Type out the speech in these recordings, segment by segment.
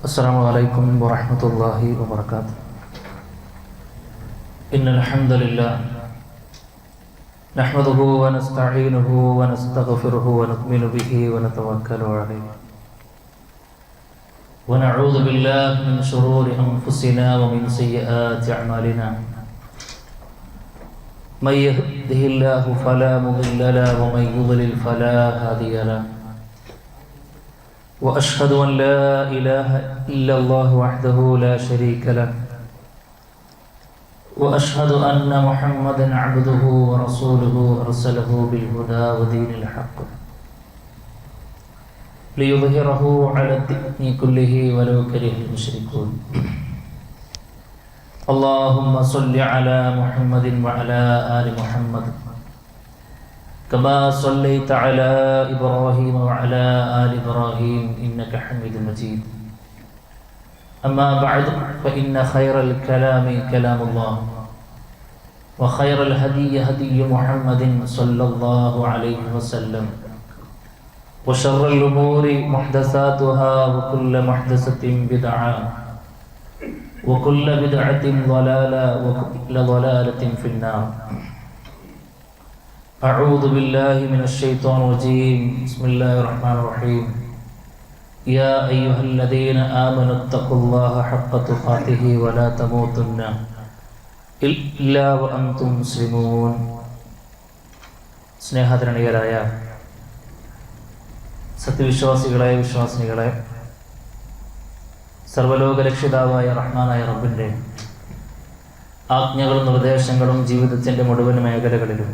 السلام عليكم ورحمة الله وبركاته. إن الحمد لله نحمده ونستعينه ونستغفره ونؤمن به ونتوكل عليه ونعوذ بالله من شرور أنفسنا ومن سيئات أعمالنا. من يهده الله فلا مضل له ومن يضلل فلا هادي له. وأشهد أن لا إله إلا الله وحده لا شريك له وأشهد أن محمدا عبده ورسوله أرسله بالهدى ودين الحق ليظهره على الدين كله ولو كره المشركون. اللهم صل على محمد وعلى آل محمد كما صليت على إبراهيم وعلى آل إبراهيم إنك حميد مجيد. أما بعد فإن خير الكلام كلام الله وخير الهدي هدي محمد صلى الله عليه وسلم وشر الأمور محدثاتها وكل محدثة بدعة وكل بدعة ضلالة وكل ضلالة في النار. أعوذ بالله من الشيطان الرجيم. بسم الله الرحمن الرحيم. يا أيها الذين آمنوا اتقوا الله حق تقاته ولا تموتن إلا وأنتم مسلمون. സ്നേഹധരണീയരായ സത്യവിശ്വാസികളെ വിശ്വാസിനികളെ, സർവ്വലോക രക്ഷിതാവായ റഹ്മാനായ റബ്ബിൻ്റെ ആജ്ഞകളും നിർദ്ദേശങ്ങളും ജീവിതത്തിൻ്റെ മുഴുവൻ മേഖലകളിലും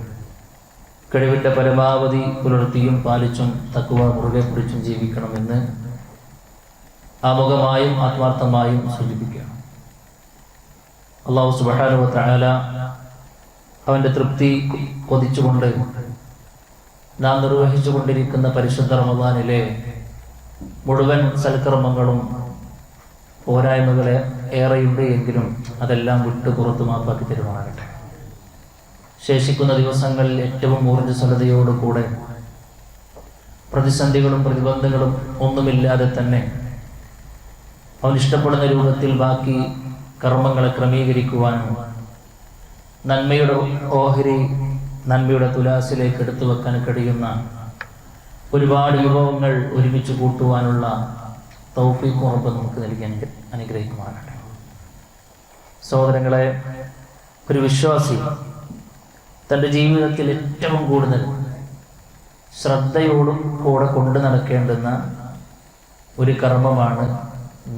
കഴിവിൻ്റെ പരമാവധി പുലർത്തിയും പാലിച്ചും തഖ്വ മുറുകെ പിടിച്ചും ജീവിക്കണമെന്ന് ആമുഖമായും ആത്മാർത്ഥമായും സൂചിപ്പിക്കുകയാണ്. അല്ലാഹു സുബ്ഹാനഹു വ തആല അവൻ്റെ തൃപ്തി കൊതിച്ചുകൊണ്ട് നാം നിർവഹിച്ചു കൊണ്ടിരിക്കുന്ന പരിശുദ്ധ റമദാനിലെ മുഴുവൻ സൽക്കർമ്മങ്ങളും പോരായ്മകളെ ഏറെയുണ്ട് എങ്കിലും അതെല്ലാം വിട്ട് പുറത്തു മാപ്പാക്കി തരുമാറാകട്ടെ. ശേഷിക്കുന്ന ദിവസങ്ങളിൽ ഏറ്റവും ഊർജ്ജസ്വലതയോടുകൂടെ പ്രതിസന്ധികളും പ്രതിബന്ധങ്ങളും ഒന്നുമില്ലാതെ തന്നെ അവൻ ഇഷ്ടപ്പെടുന്ന രൂപത്തിൽ ബാക്കി കർമ്മങ്ങളെ ക്രമീകരിക്കുവാനും നന്മയുടെ ഓഹരി നന്മയുടെ തുലാസിലേക്ക് എടുത്തു വെക്കാൻ കഴിയുന്ന ഒരുപാട് വിഭവങ്ങൾ ഒരുമിച്ച് കൂട്ടുവാനുള്ള തൗഫീഖും റബ്ബ് നമുക്ക് നൽകി അനുഗ്രഹിക്കുമാറാകട്ടെ. സഹോദരങ്ങളെ, ഒരു വിശ്വാസി തൻ്റെ ജീവിതത്തിൽ ഏറ്റവും കൂടുതൽ ശ്രദ്ധയോടും കൂടെ കൊണ്ടു നടക്കേണ്ടുന്ന ഒരു കർമ്മമാണ്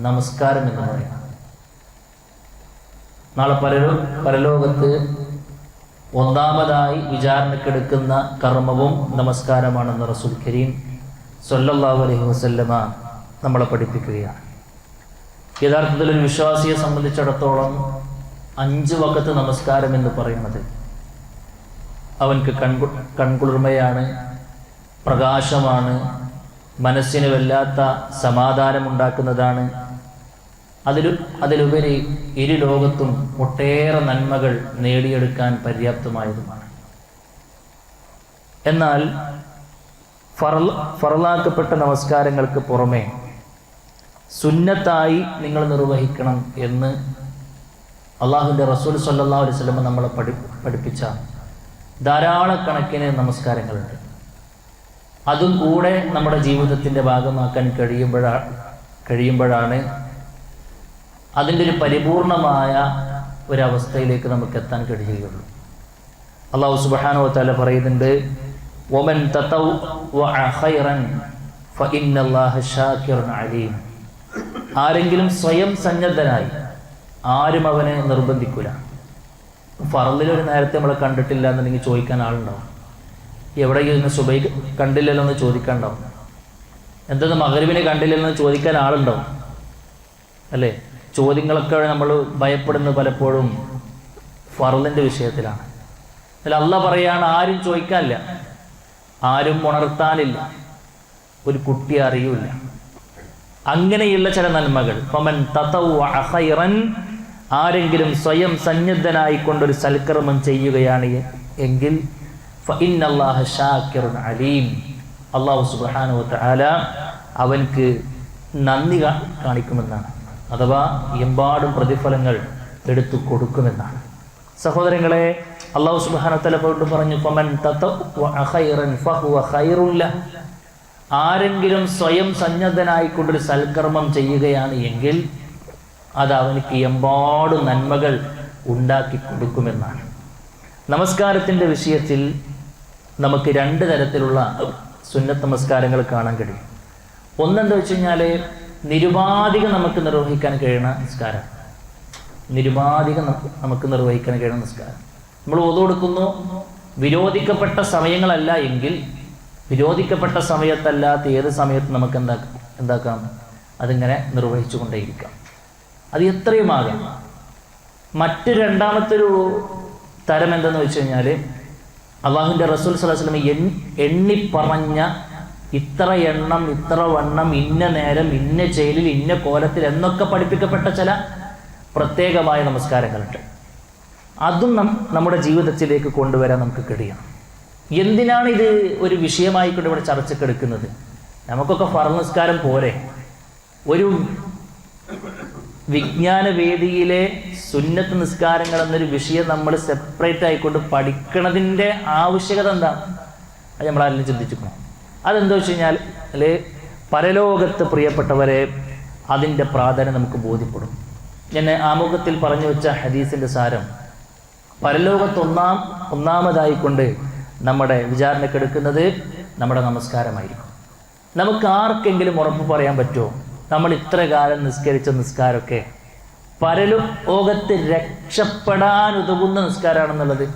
നമസ്കാരം എന്ന് പറയുന്നത്. നാളെ പരലോകത്ത് ഒന്നാമതായി വിചാരണക്കെടുക്കുന്ന കർമ്മവും നമസ്കാരമാണെന്ന് റസൂൽ കരീം സ്വല്ലല്ലാഹു അലൈഹി വസല്ലമ നമ്മളെ പഠിപ്പിക്കുകയാണ്. യഥാർത്ഥത്തിൽ ഒരു വിശ്വാസിയെ സംബന്ധിച്ചിടത്തോളം 5 വഖത്ത് നമസ്കാരം എന്ന് പറയുന്നത് അവൻക്ക് കൺകുളിർമയാണ്, പ്രകാശമാണ്, മനസ്സിന് വല്ലാത്ത സമാധാനമുണ്ടാക്കുന്നതാണ്. അതിലുപരി ഇരു ലോകത്തും ഒട്ടേറെ നന്മകൾ നേടിയെടുക്കാൻ പര്യാപ്തമായതുമാണ്. എന്നാൽ ഫറലാക്കപ്പെട്ട നമസ്കാരങ്ങൾക്ക് പുറമെ സുന്നത്തായി നിങ്ങൾ നിർവഹിക്കണം എന്ന് അള്ളാഹുവിൻ്റെ റസൂൽ സ്വല്ലല്ലാഹു അലൈഹി വസല്ലം നമ്മളെ പഠിപ്പിച്ച ധാരാളക്കണക്കിന് നമസ്കാരങ്ങളുണ്ട്. അതും കൂടെ നമ്മുടെ ജീവിതത്തിൻ്റെ ഭാഗമാക്കാൻ കഴിയുമ്പോഴാണ് അതിൻ്റെ ഒരു പരിപൂർണമായ ഒരവസ്ഥയിലേക്ക് നമുക്ക് എത്താൻ കഴിയുകയുള്ളൂ. അല്ലാഹു സുബ്ഹാനഹു വ തആല പറയുന്നുണ്ട്, വമൻ തതവ്വഅ ഖൈറൻ ഫഇന്നല്ലാഹ ശാകിറുൻ അലീം. ആരെങ്കിലും സ്വയം സന്നദ്ധനായി, ആരും അവനെ നിർബന്ധിക്കൂല. ഫർളിലൊരു നേരത്തെ നമ്മളെ കണ്ടിട്ടില്ല എന്നുണ്ടെങ്കിൽ ചോദിക്കാൻ ആളുണ്ടാവും. എവിടെയെങ്കിലും സുബൈ കണ്ടില്ലല്ലോ എന്ന് ചോദിക്കാനുണ്ടാവും. എന്തെന്ന് മഗ്‌രിബിനെ കണ്ടില്ലല്ലോ എന്ന് ചോദിക്കാൻ ആളുണ്ടാവും അല്ലേ? ചോദ്യങ്ങളൊക്കെ നമ്മൾ ഭയപ്പെടുന്നത് പലപ്പോഴും ഫർളിൻ്റെ വിഷയത്തിലാണ്. അതിൽ അല്ലാഹ് പറയാണ്, ആരും ചോദിക്കാനില്ല, ആരും ഉണർത്താനില്ല, ഒരു കുട്ടി അറിയൂല. അങ്ങനെയുള്ള ചില നന്മകൾ, ഫമൻ തതവ്വഅ ഖൈറൻ, ആരെങ്കിലും സ്വയം സന്നദ്ധനായിക്കൊണ്ടൊരു സൽക്കർമ്മം ചെയ്യുകയാണ് എങ്കിൽ ഫഇന്നല്ലാഹ ശാകിറുൻ അലീം, അല്ലാഹു സുബ്ഹാനഹു വ തആല അവൻക്ക് നന്ദി കാണിക്കുമെന്നാണ്, അഥവാ എമ്പാടും പ്രതിഫലങ്ങൾ എടുത്തു കൊടുക്കുമെന്നാണ്. സഹോദരങ്ങളെ, അല്ലാഹു സുബ്ഹാനഹു വ തആല പറഞ്ഞു, ഫമൻ തതവ്വഅ ഖൈറൻ ഫഹുവ ഖൈറുൻ ലഹു. ആരെങ്കിലും സ്വയം സന്നദ്ധനായിക്കൊണ്ടൊരു സൽക്കർമ്മം ചെയ്യുകയാണ് എങ്കിൽ അത് അവനിക്ക് എമ്പാടും നന്മകൾ ഉണ്ടാക്കി കൊടുക്കുമെന്നാണ്. നമസ്കാരത്തിൻ്റെ വിഷയത്തിൽ നമുക്ക് 2 തരത്തിലുള്ള സുന്നത്ത് നമസ്കാരങ്ങൾ കാണാൻ കഴിയും. ഒന്നെന്താ വെച്ച് കഴിഞ്ഞാൽ, നിരുപാധികം നമുക്ക് നിർവഹിക്കാൻ കഴിയുന്ന നിസ്കാരം. നിരുപാധികം നമുക്ക് നിർവഹിക്കാൻ കഴിയുന്ന നിസ്കാരം. നമ്മൾ ഓതു കൊടുക്കുന്നു, വിരോധിക്കപ്പെട്ട സമയങ്ങളല്ല എങ്കിൽ വിരോധിക്കപ്പെട്ട സമയത്തല്ലാത്ത ഏത് സമയത്ത് നമുക്ക് എന്താക്കാം, അതിങ്ങനെ നിർവഹിച്ചു കൊണ്ടേയിരിക്കാം. അത് എത്രയുമാകാം. രണ്ടാമത്തൊരു തരം എന്തെന്ന് വെച്ച് കഴിഞ്ഞാൽ, അള്ളാഹുവിൻ്റെ റസൂൽ സ്വല്ലല്ലാഹു അലൈഹി വസല്ലം എണ്ണി പറഞ്ഞ ഇത്ര എണ്ണം, ഇത്ര വണ്ണം, ഇന്ന നേരം, ഇന്ന ചേലിൽ, ഇന്ന കോലത്തിൽ എന്നൊക്കെ പഠിപ്പിക്കപ്പെട്ട ചില പ്രത്യേകമായ നമസ്കാരങ്ങളുണ്ട്. അതും നമ്മുടെ ജീവിതത്തിലേക്ക് കൊണ്ടുവരാൻ നമുക്ക് കഴിയണം. എന്തിനാണ് ഇത് ഒരു വിഷയമായിക്കൊണ്ട് ഇവിടെ ചർച്ചക്കെടുക്കുന്നത്? നമുക്കൊക്കെ ഫർള് നിസ്കാരം പോരെ? ഒരു വിജ്ഞാന വേദിയിലെ സുന്നത്ത് നിസ്കാരങ്ങൾ എന്നൊരു വിഷയം നമ്മൾ സെപ്പറേറ്റ് ആയിക്കൊണ്ട് പഠിക്കണതിൻ്റെ ആവശ്യകത എന്താണ്? അത് നമ്മളാരെങ്കിലും ചിന്തിച്ചിരിക്കണം. അതെന്താ വെച്ച് കഴിഞ്ഞാൽ, പരലോകത്ത് പ്രിയപ്പെട്ടവരെ, അതിൻ്റെ പ്രാധാന്യം നമുക്ക് ബോധ്യപ്പെടും. ഞാൻ ആമുഖത്തിൽ പറഞ്ഞു വെച്ച ഹദീസിൻ്റെ സാരം, പരലോകത്ത് ഒന്നാമതായിക്കൊണ്ട് നമ്മുടെ വിചാരണക്കെടുക്കുന്നത് നമ്മുടെ നമസ്കാരമായിരിക്കും. നമുക്ക് ആർക്കെങ്കിലും ഉറപ്പ് പറയാൻ പറ്റുമോ നമ്മൾ ഇത്ര കാലം നിസ്കരിച്ച നിസ്കാരമൊക്കെ പരലോകത്ത് രക്ഷപ്പെടാൻ ഉതകുന്ന നിസ്കാരമാണെന്നുള്ളത്,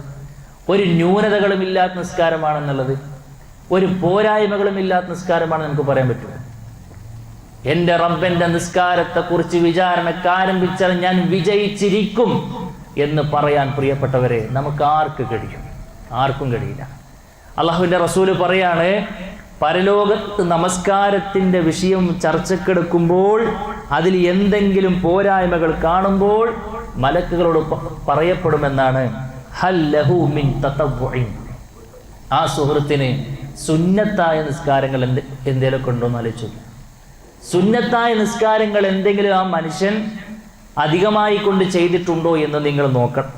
ഒരു ന്യൂനതകളുമില്ലാത്ത നിസ്കാരമാണെന്നുള്ളത്, ഒരു പോരായ്മകളുമില്ലാത്ത നിസ്കാരമാണെന്ന് നമുക്ക് പറയാൻ പറ്റുമോ? എൻ്റെ റബ്ബൻ്റെ നിസ്കാരത്തെക്കുറിച്ച് വിചാരണക്ക് ആരംഭിച്ചാൽ ഞാൻ വിജയിച്ചിരിക്കും എന്ന് പറയാൻ പ്രിയപ്പെട്ടവരെ നമുക്ക് ആർക്ക് കഴിയും? ആർക്കും കഴിയില്ല. അള്ളാഹുവിൻ്റെ റസൂല് പറയാണ്, പരലോകത്ത് നമസ്കാരത്തിൻ്റെ വിഷയം ചർച്ചക്കെടുക്കുമ്പോൾ അതിൽ എന്തെങ്കിലും പോരായ്മകൾ കാണുമ്പോൾ മലക്കുകളോട് പറയപ്പെടുമെന്നാണ്, ഹൽ ലഹു മിൻ തതവ്വുഇൻ. ആ സുഹൃത്തിന് സുന്നത്തായ നിസ്കാരങ്ങൾ എന്തെങ്കിലുമൊക്കെ ഉണ്ടോയെന്ന് ആലോചിച്ചു. സുന്നത്തായ നിസ്കാരങ്ങൾ എന്തെങ്കിലും ആ മനുഷ്യൻ അധികമായി കൊണ്ട് ചെയ്തിട്ടുണ്ടോ എന്ന് നിങ്ങൾ നോക്കണം.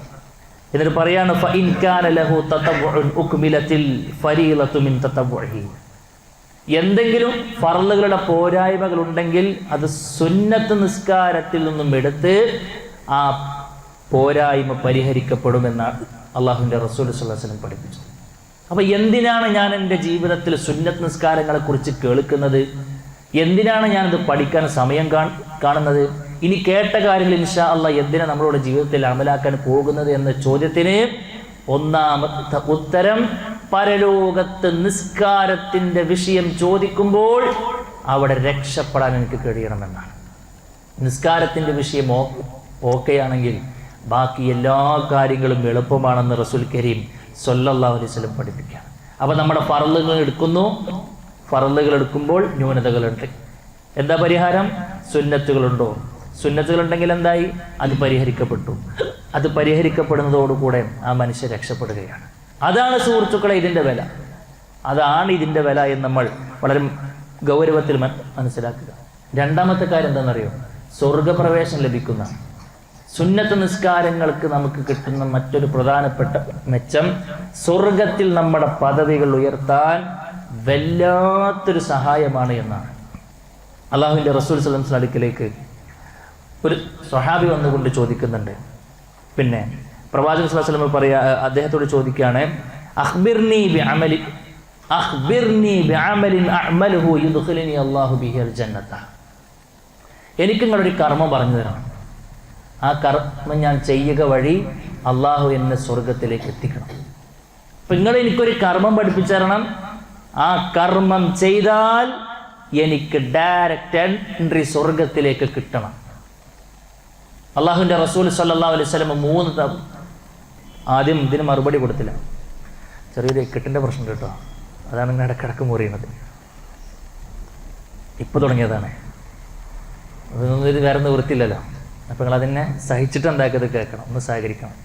എന്നിട്ട് പറയാണ്, ഫഇൻ കാന ലഹു തതവ്വുഉൻ ഉക്മിലത്തിൽ ഫരീളതു മിൻ തതവ്വുഇ. എന്തെങ്കിലും ഫർളുകളുടെ പോരായ്മകൾ ഉണ്ടെങ്കിൽ അത് സുന്നത്ത് നിസ്കാരത്തിൽ നിന്നും എടുത്ത് ആ പോരായ്മ പരിഹരിക്കപ്പെടുമെന്നാണ് അള്ളാഹുവിൻ്റെ റസൂൽ സ്വല്ലല്ലാഹു അലൈഹി വസല്ലം പഠിപ്പിച്ചത്. അപ്പോൾ എന്തിനാണ് ഞാൻ എൻ്റെ ജീവിതത്തിൽ സുന്നത്ത് നിസ്കാരങ്ങളെക്കുറിച്ച് കേൾക്കുന്നത്? എന്തിനാണ് ഞാനത് പഠിക്കാൻ സമയം കാണുന്നത്? ഇനി കേട്ട കാര്യങ്ങൾ ഇൻഷാ അള്ളാഹ് എന്തിനാ നമ്മളുടെ ജീവിതത്തിൽ അമലാക്കാൻ പോകുന്നത് എന്ന ചോദ്യത്തിന് ഒന്നാമത്തെ ഉത്തരം, പരലോകത്ത് നിസ്കാരത്തിൻ്റെ വിഷയം ചോദിക്കുമ്പോൾ അവിടെ രക്ഷപ്പെടാൻ എനിക്ക് കഴിയണമെന്നാണ്. നിസ്കാരത്തിൻ്റെ വിഷയം ഓക്കെയാണെങ്കിൽ ബാക്കി എല്ലാ കാര്യങ്ങളും എളുപ്പമാണെന്ന് റസൂൽ കരീം സ്വല്ലല്ലാഹു അലൈഹി വസല്ലം പഠിപ്പിക്കുകയാണ്. അപ്പോൾ നമ്മുടെ ഫർളുകൾ എടുക്കുമ്പോൾ ന്യൂനതകളുണ്ട്. എന്താ പരിഹാരം? സുന്നത്തുകളുണ്ടോ? സുന്നത്തുകളുണ്ടെങ്കിൽ എന്തായി? അത് പരിഹരിക്കപ്പെട്ടു. അത് പരിഹരിക്കപ്പെടുന്നതോടുകൂടെ ആ മനുഷ്യൻ രക്ഷപ്പെടുകയാണ്. അതാണ് സുഹൃത്തുക്കളെ ഇതിൻ്റെ വില. അതാണ് ഇതിൻ്റെ വില എന്ന് നമ്മൾ വളരെ ഗൗരവത്തിൽ മനസ്സിലാക്കുക. രണ്ടാമത്തെ കാര്യം എന്താണെന്നറിയോ? സ്വർഗപ്രവേശം ലഭിക്കുന്ന സുന്നത്ത് നിസ്കാരങ്ങൾക്ക് നമുക്ക് കിട്ടുന്ന മറ്റൊരു പ്രധാനപ്പെട്ട മെച്ചം, സ്വർഗത്തിൽ നമ്മുടെ പദവികൾ ഉയർത്താൻ വല്ലാത്തൊരു സഹായമാണ് എന്നാണ്. അള്ളാഹുവിൻ്റെ റസൂൽ സ്വല്ലല്ലാഹു അലൈഹി വസല്ലം അടുക്കലേക്ക് ഒരു സ്വഹാബി വന്നുകൊണ്ട് ചോദിക്കുന്നുണ്ട്. പിന്നെ പ്രവാചകൻ സ്വല്ലല്ലാഹു അലൈഹി വസല്ലം പറയാ, അദ്ദേഹത്തോട് ചോദിക്കുകയാണ്, അഖ്ബിർനി ബിഅമലിൻ അഅമലുഹു യുദ്ഖിലുനി അല്ലാഹു ബിഹിൽ ജന്നത. എനിക്ക് നിങ്ങളൊരു കർമ്മം പറഞ്ഞു തരണം. ആ കർമ്മം ഞാൻ ചെയ്യുക വഴി അള്ളാഹു എന്നെ സ്വർഗത്തിലേക്ക് എത്തിക്കണം. അപ്പം നിങ്ങൾ എനിക്കൊരു കർമ്മം പഠിപ്പിച്ചു തരണം. ആ കർമ്മം ചെയ്താൽ എനിക്ക് ഡയറക്റ്റ് എൻട്രി സ്വർഗത്തിലേക്ക് കിട്ടണം. അള്ളാഹുവിൻ്റെ റസൂൽ സ്വല്ലല്ലാഹു അലൈഹി വസല്ലം 3 ആദ്യം ഇതിന് മറുപടി കൊടുത്തില്ല. ചെറിയൊരു എക്കെട്ടിൻ്റെ പ്രശ്നം കേട്ടോ, അതാണ് ഇങ്ങനെ ഇടക്കിടക്ക് മുറിയുന്നത്. ഇപ്പോൾ തുടങ്ങിയതാണ്, അതൊന്നും ഇത് വേറെ നിവൃത്തിയില്ലല്ലോ. അപ്പോൾ നിങ്ങളതിനെ സഹിച്ചിട്ട് എന്താക്കിയത് കേൾക്കണം, ഒന്ന് സഹകരിക്കണം.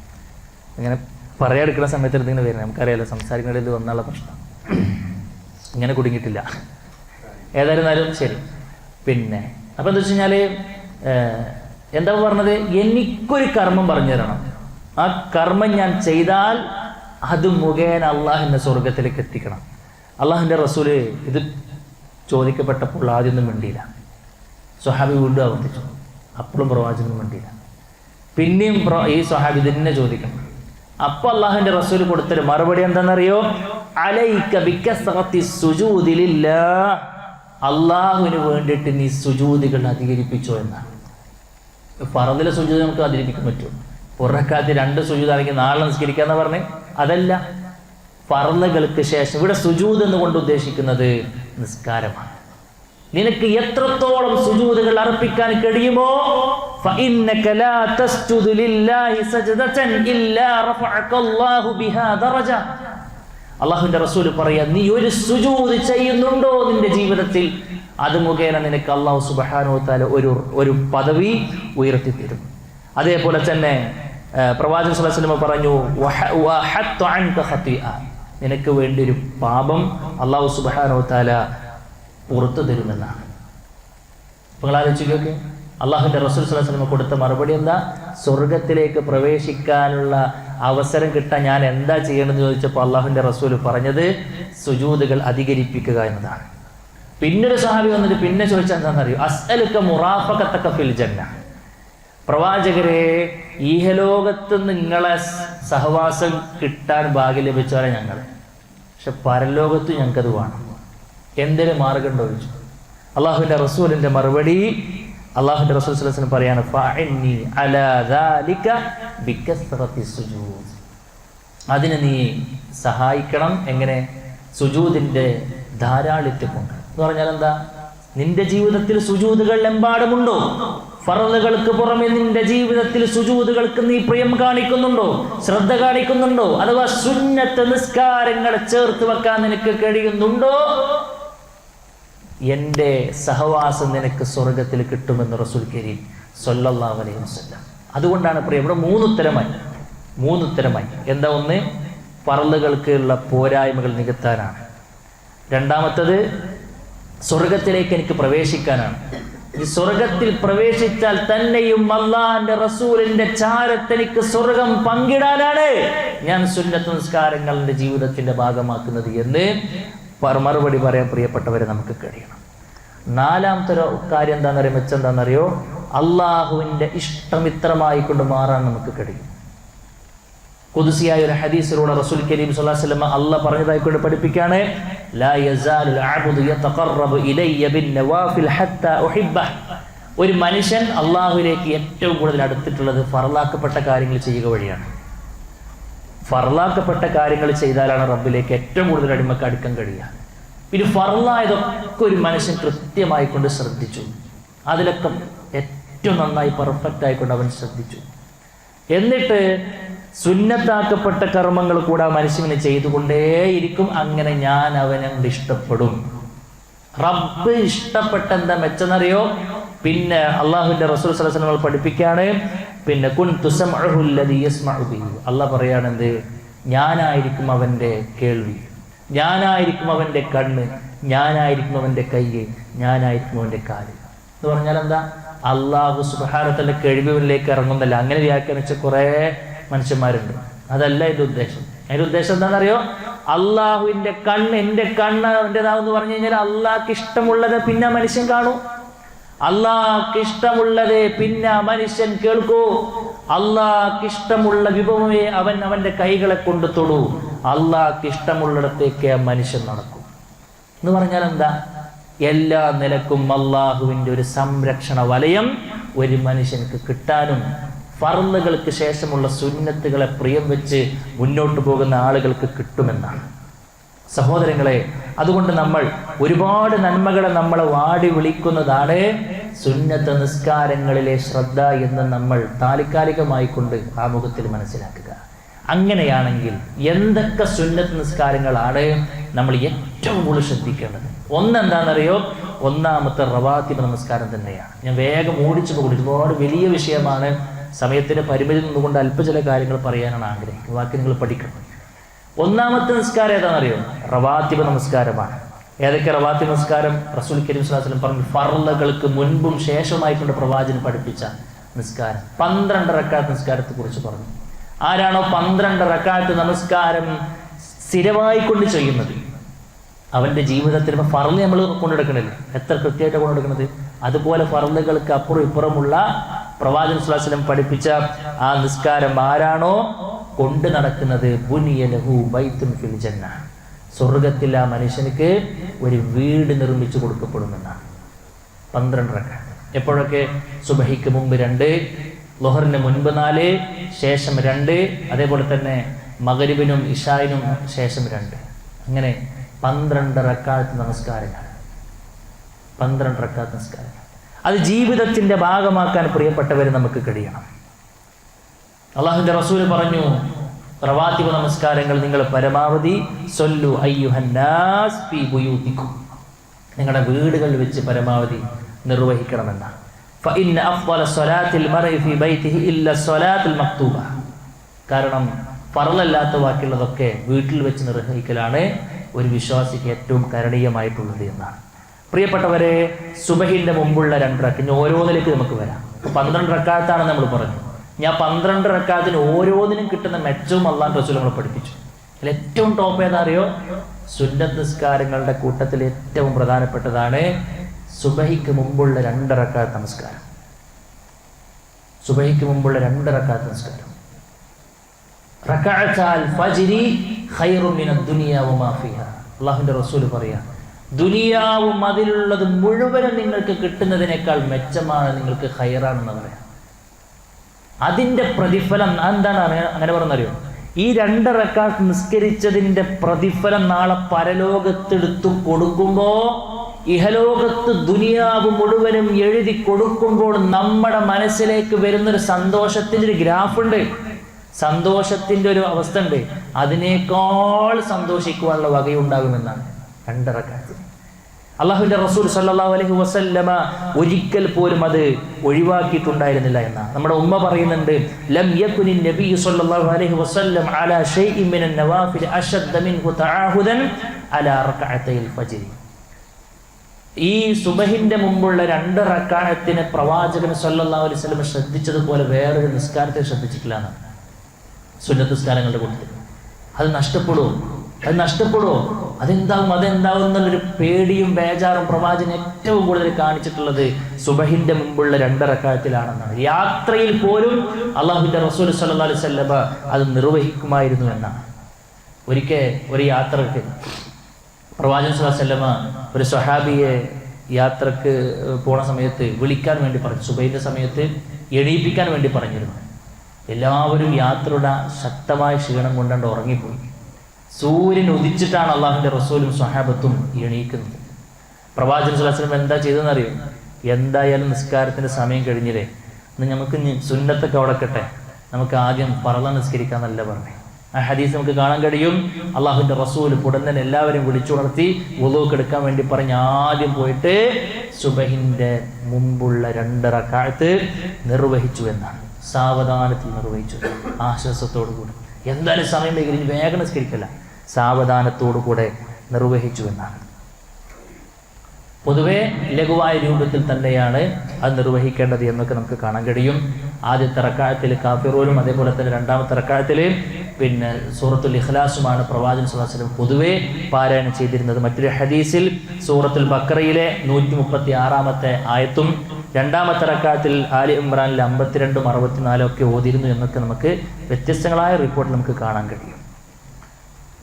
ഇങ്ങനെ പറയാതെടുക്കുന്ന സമയത്ത് ഇതിങ്ങനെ വരുന്നത് നമുക്കറിയാലോ, സംസാരിക്കുന്നതിൽ വന്നുള്ള പ്രശ്നം. ഇങ്ങനെ കുടുങ്ങിയിട്ടില്ല. ഏതായിരുന്നാലും ശരി. പിന്നെ അപ്പം എന്താ വെച്ച് കഴിഞ്ഞാൽ എന്താ പറഞ്ഞത്, എനിക്കൊരു കർമ്മം പറഞ്ഞു തരണം, ആ കർമ്മം ഞാൻ ചെയ്താൽ അത് മുഖേന അള്ളാഹുവിൻ്റെ സ്വർഗത്തിലേക്ക് എത്തിക്കണം. അള്ളാഹുവിൻ്റെ റസൂല് ഇത് ചോദിക്കപ്പെട്ടപ്പോൾ ആദ്യമൊന്നും മിണ്ടിയില്ല. സ്വഹാബി വീണ്ടും ആവർത്തിച്ചു, അപ്പോഴും പ്രവാചകനും മിണ്ടിയില്ല. പിന്നെയും ഈ സ്വഹാബി തന്നെ ചോദിക്കണം. അപ്പോൾ അള്ളാഹുവിൻ്റെ റസൂല് കൊടുത്തൊരു മറുപടി എന്താണെന്നറിയോ? അലൈക ബികസ്റത്തി സുജൂദി ലില്ലാഹ്, അള്ളാഹുവിന് വേണ്ടിയിട്ട് നീ സുജൂദികൾ അധികരിപ്പിച്ചോ എന്നാണ്. ഫർദിലെ സുജൂദ് നമുക്ക് അധികരിപ്പിക്കാൻ പറ്റുമോ? പുറക്കാത്ത് 2 സുജൂദാണെങ്കിൽ 4 നിസ്കരിക്കാന്ന് പറഞ്ഞ് അതല്ല, ഫർളുകൾക്ക് ശേഷം ഇവിടെ സുജൂദ് എന്നുകൊണ്ട് ഉദ്ദേശിക്കുന്നത് നിസ്കാരമാണ്. നിനക്ക് എത്രത്തോളം സുജൂദുകൾ അർപ്പിക്കാൻ കഴിയുമോ, ഫഇന്നക ലാ തസ്ജുദു ലില്ലാഹി സജ്ദതൻ ഇല്ലാ റഫഅകല്ലാഹു ബിഹാ ദറജ. അല്ലാഹുവിന്റെ റസൂൽ പറയാ, നീ ഒരു സുജൂദ് ചെയ്യുന്നുണ്ടോ നിന്റെ ജീവിതത്തിൽ, അത് മുഖേന നിനക്ക് അല്ലാഹു സുബ്ഹാനഹു വ തആല ഒരു പദവി ഉയർത്തി തരും. അതേപോലെ തന്നെ പ്രവാചകൻ സല്ലല്ലാഹു അലൈഹി വസല്ലം പറഞ്ഞു, വഹത്തു അൻക ഖതിഅ, നിനക്ക് വേണ്ടി ഒരു പാപം അല്ലാഹു സുബ്ഹാനഹു വ തആല പുറത്തു തരുമെന്നാണ്. നിങ്ങൾ ആലോചിക്കൊക്കെ അള്ളാഹുവിൻ്റെ റസൂൽ സ്വല്ലല്ലാഹു അലൈഹി വസല്ലം കൊടുത്ത മറുപടി എന്താ? സ്വർഗത്തിലേക്ക് പ്രവേശിക്കാനുള്ള അവസരം കിട്ടാൻ ഞാൻ എന്താ ചെയ്യണമെന്ന് ചോദിച്ചപ്പോൾ അള്ളാഹുവിൻ്റെ റസൂൽ പറഞ്ഞത് സുജൂദുകൾ അധികരിപ്പിക്കുക എന്നതാണ്. പിന്നൊരു സഹാബി വന്നിട്ട് പിന്നെ ചോദിച്ചാൽ എന്താണെന്നറിയോ? അസ്അലുക മുറാഫഖതക ഫിൽ ജന്ന, പ്രവാചകരെ ഈഹലോകത്ത് നിങ്ങളെ സഹവാസം കിട്ടാൻ ഭാഗ്യം ലഭിച്ചവരെ ഞങ്ങൾ, പക്ഷെ പരലോകത്ത് ഞങ്ങൾക്കത് വേണം, എന്തൊരു മാർഗമുണ്ടോ ചോദിച്ചു. അള്ളാഹുവിൻ്റെ റസൂലിൻ്റെ മറുപടി, അള്ളാഹുവിൻ്റെ റസൂൽ സ്വല്ലല്ലാഹു അലൈഹി വസല്ലം പറയാണ്, ഫഅന്നി അലാ ദാലിക ബികസ്റത്തി സുജൂദ്, അതിനെ നീ സഹായിക്കണം. എങ്ങനെ? സുജൂദിൻ്റെ ധാരാളിത്യം കൊണ്ട്. എന്ന് പറഞ്ഞാൽ എന്താ? നിന്റെ ജീവിതത്തിൽ സുജൂദുകൾ എമ്പാടുമുണ്ടോ? ഫർളുകൾക്ക് പുറമെ നിന്റെ ജീവിതത്തിൽ സുജൂദുകൾക്ക് നീ പ്രിയം കാണിക്കുന്നുണ്ടോ, ശ്രദ്ധ കാണിക്കുന്നുണ്ടോ? അഥവാ സുന്നത്ത് നിസ്കാരങ്ങളെ ചേർത്ത് വെക്കാൻ നിനക്ക് കഴിയുന്നുണ്ടോ? എൻ്റെ സഹവാസം നിനക്ക് സ്വർഗത്തിൽ കിട്ടുമെന്ന് റസൂൽ കരീം സ്വല്ലല്ലാഹു അലൈഹി വസല്ലം. അതുകൊണ്ടാണ് ഇവിടെ മൂന്നുത്തരമായി. എന്താ? ഒന്ന്, ഫർളുകൾക്കുള്ള പോരായ്മകൾ നികത്താനാണ്. രണ്ടാമത്തത്, സ്വർഗത്തിലേക്ക് എനിക്ക് പ്രവേശിക്കാനാണ്. ഈ സ്വർഗത്തിൽ പ്രവേശിച്ചാൽ തന്നെയും അല്ലാഹുവിന്റെ റസൂലിന്റെ ചാരത്തെനിക്ക് സ്വർഗം പങ്കിടാനാണ് ഞാൻ സുന്നത്ത് നിസ്കാരങ്ങൾ എൻ്റെ ജീവിതത്തിന്റെ ഭാഗമാക്കുന്നത് എന്ന് മറുപടി പറയാൻ പ്രിയപ്പെട്ടവരെ നമുക്ക് കഴിയണം. നാലാമത്തെ കാര്യം എന്താണെന്നറിയോ? മെച്ചെന്താണെന്നറിയോ? അള്ളാഹുവിൻ്റെ ഇഷ്ടമിത്രമായി കൊണ്ട് മാറാൻ നമുക്ക് കഴിയും. ഖുദ്സിയായ ഒരു ഹദീസിലൂടെ റസൂൽ കരീം സ്വല്ലല്ലാഹു അലൈഹി വസല്ലം അല്ലാഹ് പറഞ്ഞതായിക്കൊണ്ട് പഠിപ്പിക്കുകയാണ്, ലാ യസാലുൽ അബ്ദു യതഖറബു ഇലയ്യ ബിന്നവാഫിൽ ഹത്താ ഉഹിബ്ബഹ. ഒരു മനുഷ്യൻ അള്ളാഹുവിലേക്ക് ഏറ്റവും കൂടുതൽ അടുത്തിട്ടുള്ളത് ഫർളാക്കപ്പെട്ട കാര്യങ്ങൾ ചെയ്യുക വഴിയാണ്. ഫർളാക്കപ്പെട്ട കാര്യങ്ങൾ ചെയ്താലാണ് റബ്ബിലേക്ക് ഏറ്റവും കൂടുതൽ അടിമക്ക് അടുക്കാൻ കഴിയുക. പിന്നെ ഫർളായതൊക്കെ ഒരു മനുഷ്യൻ കൃത്യമായി കൊണ്ട് ശ്രദ്ധിച്ചു, അതിലൊക്കെ ഏറ്റവും നന്നായി പെർഫെക്റ്റ് ആയിക്കൊണ്ട് അവൻ ശ്രദ്ധിച്ചു. എന്നിട്ട് സുന്നത്താക്കപ്പെട്ട കർമ്മങ്ങൾ കൂടെ മനുഷ്യനെ ചെയ്തുകൊണ്ടേയിരിക്കും. അങ്ങനെ ഞാൻ അവനെ ഇഷ്ടപ്പെടും. റബ്ബ് ഇഷ്ടപ്പെട്ട എന്താ മെച്ചെന്നറിയോ? പിന്നെ അള്ളാഹുവിന്റെ റസൂൽ സ്വല്ലല്ലാഹു അലൈഹി വസല്ലം പഠിപ്പിക്കുകയാണ്, പിന്നെ കുൻതു സമഉഹു അല്ലദീ യസ്മഉ ബിഹി. അള്ളാഹ് പറയാണ് എന്ത്? ഞാനായിരിക്കും അവൻ്റെ കേൾവി, ഞാനായിരിക്കും അവൻ്റെ കണ്ണ്, ഞാനായിരിക്കും അവൻ്റെ കൈ, ഞാനായിരിക്കും അവൻ്റെ കാല്. എന്ന് പറഞ്ഞാൽ എന്താ? അള്ളാഹു സുബ്ഹാനഹു വ തആല കേൾവിയിലേക്ക് ഇറങ്ങുന്നില്ല. അങ്ങനെ വ്യാഖ്യാനിച്ച കുറേ മനുഷ്യന്മാരുണ്ട്. അതല്ല ഇതിന്റെ ഉദ്ദേശം. അതിന്റെ ഉദ്ദേശം എന്താണെന്നറിയോ? അള്ളാഹുവിന്റെ കണ്ണ്, എൻ്റെ കണ്ണ് അവൻ്റെതാവെന്ന് പറഞ്ഞു കഴിഞ്ഞാൽ അള്ളാഹ്ക്ക് ഇഷ്ടമുള്ളത് പിന്നെ മനുഷ്യൻ കാണൂ, അള്ളാഹ്ക്ക് ഇഷ്ടമുള്ളത് പിന്നെ മനുഷ്യൻ കേൾക്കൂ, അള്ളാഹ്ക്ക് ഇഷ്ടമുള്ള വിഭവമേ അവൻ അവൻ്റെ കൈകളെ കൊണ്ട് തൊടൂ, അള്ളാഹ്ക്ക് ഇഷ്ടമുള്ളിടത്തേക്ക് മനുഷ്യൻ നടക്കും. എന്ന് പറഞ്ഞാൽ എന്താ? എല്ലാ നിലക്കും അള്ളാഹുവിൻ്റെ ഒരു സംരക്ഷണ വലയം ഒരു മനുഷ്യർക്ക് കിട്ടാനും ഫർളുകൾക്ക് ശേഷമുള്ള സുന്നത്തുകളെ പ്രിയം വെച്ച് മുന്നോട്ട് പോകുന്ന ആളുകൾക്ക് കിട്ടുമെന്നാണ്. സഹോദരങ്ങളെ, അതുകൊണ്ട് നമ്മൾ ഒരുപാട് നന്മകളെ നമ്മളെ വാടി വിളിക്കുന്നതാണ് സുന്നത്ത് നിസ്കാരങ്ങളിലെ ശ്രദ്ധ എന്ന് നമ്മൾ താൽക്കാലികമായി കൊണ്ട് ആമുഖത്തിൽ മനസ്സിലാക്കുക. അങ്ങനെയാണെങ്കിൽ എന്തൊക്കെ സുന്നത്ത് നിസ്കാരങ്ങളാണ് നമ്മൾ ഏറ്റവും കൂടുതൽ ശ്രദ്ധിക്കേണ്ടത്? ഒന്നെന്താണെന്നറിയോ? ഒന്നാമത്തെ റവാത്തിബ് നമസ്കാരം തന്നെയാണ്. ഞാൻ വേഗം ഓടിച്ചു പോകും, ഒരുപാട് വലിയ വിഷയമാണ്. സമയത്തിൻ്റെ പരിമിതി നിന്നുകൊണ്ട് അല്പ ചില കാര്യങ്ങൾ പറയാനാണ് ആഗ്രഹിക്കുന്നത്. ബാക്കി നിങ്ങൾ പഠിക്കണം. ഒന്നാമത്തെ നിസ്കാരം ഏതാണെന്നറിയോ? റവാത്തിബ് നമസ്കാരമാണ്. ഏതൊക്കെ റവാത്തി നിസ്കാരം? റസൂൽ കരീം സ്വല്ലല്ലാഹു അലൈഹി വസല്ലം പറഞ്ഞു, ഫർളുകൾക്ക് മുൻപും ശേഷമായിക്കൊണ്ട് പ്രവാചകൻ പഠിപ്പിച്ച നിസ്കാരം. 12 റക്അത്ത് നിസ്കാരത്തെ കുറിച്ച് പറഞ്ഞു. ആരാണോ 12 റക്അത്ത് നമസ്കാരം സ്ഥിരമായിക്കൊണ്ട് ചെയ്യുന്നത്, അവൻ്റെ ജീവിതത്തിൽ ഇപ്പം ഫർള് നമ്മൾ കൊണ്ടെടുക്കണില്ല, എത്ര കൃത്യമായിട്ട് കൊണ്ടെടുക്കുന്നത്, അതുപോലെ ഫർളുകൾക്ക് അപ്പുറം ഇപ്പുറമുള്ള പ്രവാചകൻ സ്വല്ലല്ലാഹു അലൈഹി വസല്ലം പഠിപ്പിച്ച ആ നിസ്കാരം ആരാണോ കൊണ്ട് നടക്കുന്നത്, ബുനിയ ലഹു ബൈത്തുൻ ഫിൽ ജന്ന, സ്വർഗത്തിൽ ആ മനുഷ്യനിക്ക് ഒരു വീട് നിർമ്മിച്ചു കൊടുക്കപ്പെടുമെന്നാണ്. 12 റക്അത്ത്. എപ്പോഴൊക്കെ? സുബഹിക്ക് മുമ്പ് 2, ളുഹറിന് മുൻപ് 4, ശേഷം 2, അതേപോലെ തന്നെ മഗ്രിബിനും ഇശായിനും ശേഷം 2. അങ്ങനെ 12 റക്അത്ത് നമസ്കാരങ്ങൾ. 12 റക്അത്ത് നമസ്കാരങ്ങൾ. അത് ജീവിതത്തിന്റെ ഭാഗമാക്കാൻ പ്രിയപ്പെട്ടവരെ നമുക്ക് കഴിയണം. അള്ളാഹുവിന്റെ റസൂൽ പറഞ്ഞു, റവാത്തിബ് നമസ്കാരങ്ങൾ നിങ്ങൾ പരമാവധി സൊല്ലു അയ്യുഹന്നാസ് ഫീ ബുയൂതിക്കും, നിങ്ങളുടെ വീടുകളിൽ വെച്ച് പരമാവധി നിർവഹിക്കണമെന്നാണ്. ഫഇന്ന അഫ്ളല സ്വലാത്തിൽ മർഇ ഫീ ബൈതിഹി ഇല്ല സ്വലാത്തുൽ മക്തൂബ, കാരണം ഫർളല്ലാത്ത ബാക്കിയുള്ളതൊക്കെ വീട്ടിൽ വെച്ച് നിർവഹിക്കലാണ് ഒരു വിശ്വാസിക്ക് ഏറ്റവും കരണീയമായിട്ടുള്ളത് എന്നാണ്. പ്രിയപ്പെട്ടവരെ, സുബഹിന്റെ മുമ്പുള്ള 2 റക്അത്ത്, ഓരോന്നിലേക്ക് നമുക്ക് വരാം. 12 റക്അത്താണ് നമ്മൾ പറഞ്ഞു. ഞാൻ 12 റക്അത്തിന് ഓരോന്നിനും കിട്ടുന്ന മെച്ചവും അല്ലാഹു റസൂൽ നമ്മളെ പഠിപ്പിച്ചു. അതിൽ ഏറ്റവും ടോപ്പ് ഏതാ അറിയോ? സുന്നത്ത് നിസ്കാരങ്ങളുടെ കൂട്ടത്തിൽ ഏറ്റവും പ്രധാനപ്പെട്ടതാണ് സുബഹിക്ക് മുമ്പുള്ള 2 റക്അത്ത് നമസ്കാരം. സുബഹിക്ക് മുമ്പുള്ള 2 റക്അത്ത് നമസ്കാരം. റക്അത്താൽ ഫജ്രി ഖൈറുൻ മിനദ് ദുനിയ വമാ ഫീഹാ. അല്ലാഹുവിന്റെ റസൂൽ പറയാ, ദുനിയാവും അതിലുള്ളത് മുഴുവനും നിങ്ങൾക്ക് കിട്ടുന്നതിനേക്കാൾ മെച്ചമാണ്, നിങ്ങൾക്ക് ഖൈറാണെന്ന് പറയാം. അതിന്റെ പ്രതിഫലം എന്താണ് അങ്ങനെ പറഞ്ഞറിയോ? ഈ 2 റക്അത്ത് നിസ്കരിച്ചതിന്റെ പ്രതിഫലം നാളെ പരലോകത്തെടുത്തു കൊടുക്കുമ്പോ, ഇഹലോകത്ത് ദുനിയാവ് മുഴുവനും എഴുതി കൊടുക്കുമ്പോൾ നമ്മുടെ മനസ്സിലേക്ക് വരുന്നൊരു സന്തോഷത്തിന്റെ ഒരു ഗ്രാഫ് ഉണ്ട്, സന്തോഷത്തിന്റെ ഒരു അവസ്ഥ ഉണ്ട്. അതിനേക്കാൾ സന്തോഷിക്കുവാനുള്ള വകയുണ്ടാകുമെന്നാണ് 2 റക്അത്ത്. അള്ളാഹുവിന്റെ റസൂൽ സല്ലല്ലാഹു അലൈഹി വസല്ലമ ഒരിക്കൽ പോലും അത് ഒഴിവാക്കിയിട്ടുണ്ടായിരുന്നില്ല എന്നാണ്. നമ്മുടെ ഉമ്മ പറയുന്നുണ്ട്, ലം യകുനി നബി സല്ലല്ലാഹു അലൈഹി വസല്ലം അലാ ഷൈഇൻ മിനൻ നവാഫിൽ അശദ്ദ മിൻഹു തആഹുദൻ അലാ റക്അത്തൈൽ ഫജ്ർ. ഈ സുബഹിന്റെ മുമ്പുള്ള 2 റക്അത്തിനെ പ്രവാചകൻ സല്ലല്ലാഹു അലൈഹി വസല്ലം ശ്രദ്ധിച്ചതുപോലെ വേറൊരു നിസ്കാരത്തെ ശ്രദ്ധിച്ചിട്ടില്ല എന്നാണ്. സുന്നത്ത് നിസ്കാരങ്ങളുടെ കൂട്ടത്തിൽ അത് നഷ്ടപ്പെടുമോ, അതെന്താവും എന്നുള്ളൊരു പേടിയും ബേജാറും പ്രവാചകൻ ഏറ്റവും കൂടുതൽ കാണിച്ചിട്ടുള്ളത് സുബഹിന്റെ മുമ്പുള്ള 2 റക്അത്തിലാണെന്നാണ്. യാത്രയിൽ പോലും അള്ളാഹുവിന്റെ റസൂൽ സല്ലല്ലാഹു അലൈഹി വസല്ലം അത് നിർവഹിക്കുമായിരുന്നു എന്നാണ്. ഒരിക്കൽ ഒരു യാത്രക്ക് പ്രവാചകൻ സല്ലല്ലാഹു അലൈഹി വസല്ലം ഒരു സ്വഹാബിയെ യാത്രക്ക് പോണ സമയത്ത് വിളിക്കാൻ വേണ്ടി പറഞ്ഞു, സുബഹിന്റെ സമയത്ത് എണീപ്പിക്കാൻ വേണ്ടി പറഞ്ഞിരുന്നു. എല്ലാവരും യാത്രയുടെ ശക്തമായ ക്ഷീണം കൊണ്ടാണ്ട് ഉറങ്ങിപ്പോയി. സൂര്യൻ ഉദിച്ചിട്ടാണ് അള്ളാഹുവിന്റെ റസൂലും സ്വഹാബത്തും എണീക്കുന്നത്. പ്രവാചകൻ സല്ലല്ലാഹു അലൈഹി വസല്ലം എന്താ ചെയ്തതെന്നറിയോ? എന്തായാലും നിസ്കാരത്തിന്റെ സമയം കഴിഞ്ഞില്ലേ, ഇന്ന് നമുക്ക് സുന്നത്തൊക്കെ അവിടെക്കട്ടെ, നമുക്ക് ആദ്യം ഫർള് നിസ്കരിക്കാന്നല്ല പറഞ്ഞേ. ആ ഹദീസ് നമുക്ക് കാണാൻ കഴിയും. അള്ളാഹുവിന്റെ റസൂൽ ഉടൻ തന്നെ എല്ലാവരും വിളിച്ചുണർത്തി വുളൂക്ക് എടുക്കാൻ വേണ്ടി പറഞ്ഞ് ആദ്യം പോയിട്ട് സുബഹിന്റെ മുമ്പുള്ള 2 റക്അത്ത് നിർവഹിച്ചു എന്നാണ്. സാവധാനത്തിൽ നിർവഹിച്ചു, ആശ്വാസത്തോടു കൂടി. എന്തായാലും സമയം വൈകി വേഗം നിസ്കരിക്കല്ല, സാവധാനത്തോടുകൂടെ നിർവഹിച്ചു എന്നാണ്. പൊതുവെ ലഘുവായ രൂപത്തിൽ തന്നെയാണ് അത് നിർവഹിക്കേണ്ടത് എന്നൊക്കെ നമുക്ക് കാണാൻ കഴിയും. ആദ്യത്തെ റക്അത്തിൽ കാഫിറൂനും അതേപോലെ തന്നെ 2ാമത്തെ റക്അത്തിൽ പിന്നെ സൂറത്തുൽ ഇഖ്ലാസുമാണ് പ്രവാചകൻ സല്ലല്ലാഹു അലൈഹി വസല്ലം പൊതുവെ പാരായണം ചെയ്തിരുന്നത്. മറ്റൊരു ഹദീസിൽ സൂറത്തുൽ ബഖറയിലെ 136ാമത്തെ ആയത്തും 2ാമത്തെ റക്അത്തിൽ ആലി ഇമ്രാനിലെ 52ഉം 64ഉം ഒക്കെ ഓതിയിരുന്നു എന്നൊക്കെ നമുക്ക് വ്യത്യസ്തങ്ങളായ റിപ്പോർട്ട് നമുക്ക് കാണാൻ കഴിയും.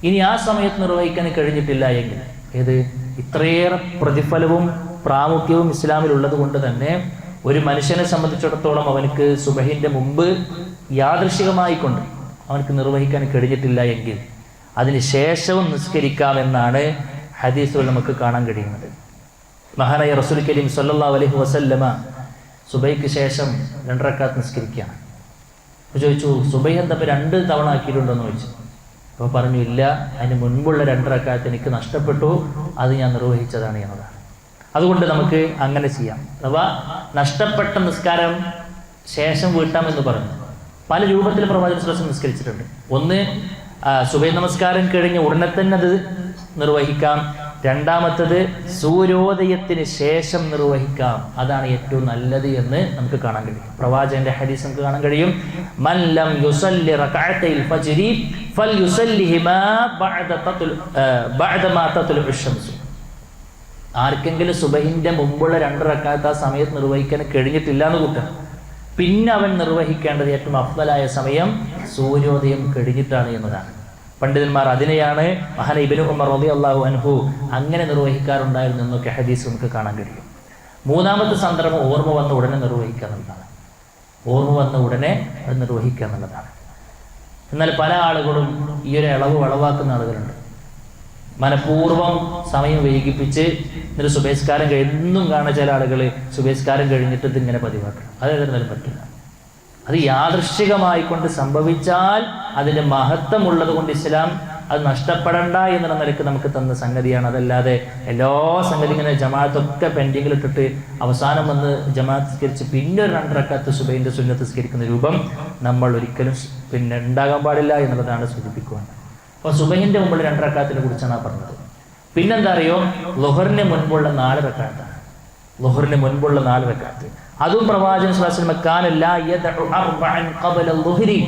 ഇനി ആ സമയത്ത് നിർവഹിക്കാൻ കഴിഞ്ഞിട്ടില്ല എങ്കിൽ, ഇത്രയേറെ പ്രതിഫലവും പ്രാമുഖ്യവും ഇസ്ലാമിൽ ഉള്ളത് കൊണ്ട് തന്നെ ഒരു മനുഷ്യനെ സംബന്ധിച്ചിടത്തോളം അവനക്ക് സുബഹിന്റെ മുമ്പ് യാദൃശികമായിക്കൊണ്ട് അവനക്ക് നിർവഹിക്കാൻ കഴിഞ്ഞിട്ടില്ല എങ്കിൽ അതിന് ശേഷവും നിസ്കരിക്കാമെന്നാണ് ഹദീസുകൾ നമുക്ക് കാണാൻ കഴിയുന്നത്. മഹാനായ റസൂൽ കരീം സല്ലല്ലാഹു അലൈഹി വസല്ലമ സുബഹിക്ക് ശേഷം 2 റക്അത്ത് നിസ്കരിക്കുകയാണ്. അപ്പോൾ ചോദിച്ചു, സുബഹി എന്താ 2 തവണ ആക്കിയിട്ടുണ്ടോയെന്ന് ചോദിച്ചു. അപ്പോൾ പറഞ്ഞു, ഇല്ല, അതിന് മുൻപുള്ള 2 റക്അത്ത് എനിക്ക് നഷ്ടപ്പെട്ടു, അത് ഞാൻ നിർവഹിച്ചതാണ് എന്നതാണ്. അതുകൊണ്ട് നമുക്ക് അങ്ങനെ ചെയ്യാം. അഥവാ നഷ്ടപ്പെട്ട നിസ്കാരം ശേഷം വീട്ടാമെന്ന് പറഞ്ഞു. പല രൂപത്തിൽ പ്രവാചകൻ സല്ലല്ലാഹു അലൈഹി വസല്ലം നിസ്കരിച്ചിട്ടുണ്ട്. ഒന്ന്, സുബഹി നമസ്കാരം കഴിഞ്ഞ് ഉടനെ തന്നെ അത് നിർവഹിക്കാം. രണ്ടാമത്തത് സൂര്യോദയത്തിന് ശേഷം നിർവഹിക്കാം, അതാണ് ഏറ്റവും നല്ലത് എന്ന് നമുക്ക് കാണാൻ കഴിയും. പ്രവാചകന്റെ ഹദീസ് നമുക്ക് കാണാൻ കഴിയും, മൻ ലം യുസല്ലി റകഅത്തൈൽ ഫജ്രി ഫൽയുസല്ലിഹിമാ ബഅദ മാ തത്ലുഉ ശംസു. ആർക്കെങ്കിലും സുബഹിന്റെ മുമ്പുള്ള 2 റക്അത്ത് ആ സമയത്ത് നിർവഹിക്കാൻ കഴിഞ്ഞിട്ടില്ല എന്ന് കൂട്ടാം, പിന്നെ അവൻ നിർവഹിക്കേണ്ടത് ഏറ്റവും അഫ്ദലായ സമയം സൂര്യോദയം കഴിഞ്ഞിട്ടാണ് എന്നതാണ്. പണ്ഡിതന്മാർ അതിനെയാണ് മഹാന ഇബ്നു ഉമർ റളിയല്ലാഹു അൻഹു അങ്ങനെ നിർവഹിക്കാറുണ്ടായിരുന്നു എന്നൊക്കെ ഹദീസ് നമുക്ക് കാണാൻ കഴിയും. മൂന്നാമത്തെ സന്ദർഭം ഓർമ്മ വന്ന ഉടനെ നിർവഹിക്കുക എന്നുള്ളതാണ്. ഓർമ്മ വന്ന ഉടനെ അത് നിർവഹിക്കുക എന്നുള്ളതാണ്. എന്നാൽ പല ആളുകളും ഈ ഒരു വളവാക്കുന്ന ആളുകളുണ്ട്. മനഃപൂർവ്വം സമയം വൈകിപ്പിച്ച് എന്നിട്ട് സുബഹിസ്കാരം എന്നും കാണുന്ന ചില ആളുകൾ സുബഹിസ്കാരം കഴിഞ്ഞിട്ട് ഇതിങ്ങനെ പതിവാക്കണം. അത് ഏതായാലും പറ്റില്ല. അത് യാദൃശ്ചികമായിക്കൊണ്ട് സംഭവിച്ചാൽ അതിൻ്റെ മഹത്വമുള്ളത് കൊണ്ട് ഇസ്ലാം അത് നഷ്ടപ്പെടണ്ട എന്നുള്ള നിലയ്ക്ക് നമുക്ക് തന്ന സംഗതിയാണ്. അതല്ലാതെ എല്ലാ സംഗതി ഇങ്ങനെ ജമാഅത്തൊക്കെ പെൻഡിങ്ങിലിട്ടിട്ട് അവസാനം വന്ന് ജമാഅത്ത് സ്കരിച്ച് പിന്നെ ഒരു 2 റക്അത്ത് സുബഹിന്റെ സുന്നത്ത് സ്കരിക്കുന്ന രൂപം നമ്മൾ ഒരിക്കലും ഉണ്ടാകാൻ പാടില്ല എന്നുള്ളതാണ് സൂചിപ്പിക്കുവാൻ. അപ്പോൾ സുബഹിന്റെ മുമ്പുള്ള 2 റക്അത്തിനെ കുറിച്ചാണ് ആ പറഞ്ഞത്. പിന്നെന്താ അറിയോ, ളുഹറിന് മുൻപുള്ള 4 റക്അത്താണ്. ളുഹറിന് മുൻപുള്ള 4 റക്അത്ത്, അതും പ്രവാചകൻ സ്വല്ലല്ലാഹു അലൈഹി വസല്ലം കാന ലാ യദഉ അർബഅൻ ഖബല ളുഹ്രി,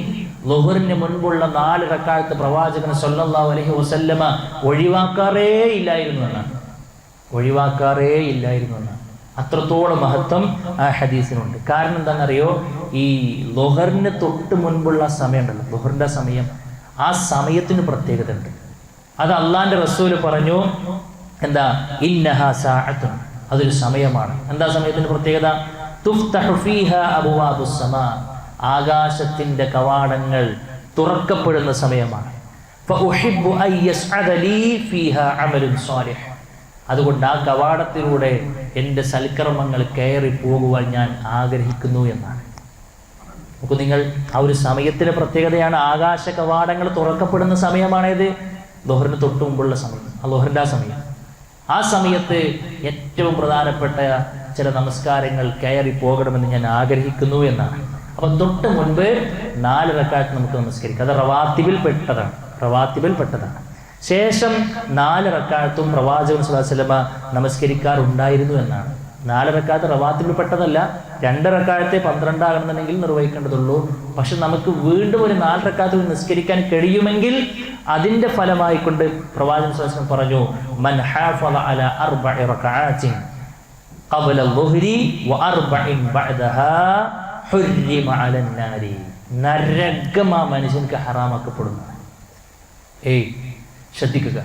ളുഹറിന് മുൻപുള്ള 4 റക്അത്ത് പ്രവാചകൻ സ്വല്ലല്ലാഹു അലൈഹി വസല്ലമ ഒഴിവാക്കാറേ ഇല്ലായിരുന്നു എന്നാണ്. അത്രത്തോളം മഹത്വം ആ ഹദീസിനുണ്ട്. കാരണം എന്താണെന്നറിയോ, ഈ ളുഹറിന് തൊട്ട് മുൻപുള്ള സമയം ഉണ്ടല്ലോ, ളുഹറിന്റെ സമയം, ആ സമയത്തിന് പ്രത്യേകത ഉണ്ട്. അത് അള്ളാന്റെ റസൂല് പറഞ്ഞു, എന്താ, ഇന്നഹാ സാഅത്തുൻ, അതൊരു സമയമാണ്. എന്താ സമയത്തിന്റെ പ്രത്യേകത? തുഫ്തഹു ഫീഹാ അബ്വാബുസ് സമാ, ആകാശത്തിന്റെ കവാടങ്ങൾ തുറക്കപ്പെടുന്ന സമയമാണ്. ഫഉഹിബ്ബു അൻ യസ്അദ ലീ ഫീഹാ അമലുൻ സാലിഹ്, അതുകൊണ്ട് ആ കവാടത്തിലൂടെ എൻ്റെ സൽക്കർമ്മങ്ങൾ കയറി പോകുവാൻ ഞാൻ ആഗ്രഹിക്കുന്നു എന്നാണ്. നോക്കൂ നിങ്ങൾ, ആ ഒരു സമയത്തിന്റെ പ്രത്യേകതയാണ്. ആകാശ കവാടങ്ങൾ തുറക്കപ്പെടുന്ന സമയമാണേത്? ളുഹറിന് തൊട്ട് മുമ്പുള്ള സമയം, ആ ളുഹറിന്റെ സമയം. ആ സമയത്ത് ഏറ്റവും പ്രധാനപ്പെട്ട ചില നമസ്കാരങ്ങൾ കയറി പോകണമെന്ന് ഞാൻ ആഗ്രഹിക്കുന്നു എന്നാണ്. അപ്പൊ തൊട്ട് മുൻപ് 4 റക്അത്ത് നമുക്ക് നമസ്കരിക്കാം. അത് റവാത്തിബിൽ പെട്ടതാണ്. ശേഷം 4 റക്അത്തും പ്രവാചകൻ സ്വല്ലല്ലാഹു അലൈഹി വസല്ലമ നമസ്കരിക്കാറുണ്ടായിരുന്നു എന്നാണ്. 4 റക്അത്ത് റവാത്തിബിൽ പെട്ടതല്ല. 2 റക്അത്തെ 12 ആകണമെന്നുണ്ടെങ്കിൽ നിർവഹിക്കേണ്ടതുള്ളൂ. പക്ഷെ നമുക്ക് വീണ്ടും ഒരു 4 റക്അത്ത് നിസ്കരിക്കാൻ കഴിയുമെങ്കിൽ അതിന്റെ ഫലമായിക്കൊണ്ട് പ്രവാചകൻ സ്വല്ലല്ലാഹു അലൈഹി വസല്ലം പറഞ്ഞു, മൻ ഹാഫള അലാ 4 റക്അത്തിൻ ഖബല ളുഹ്രി വ 4 ബഅദഹാ ഹുർരിമ അലൻ നാരി, നരകം ആ മനുഷ്യൻക്ക് ഹറാമാക്കപ്പെടുന്നു. ശ്രദ്ധിക്കുക,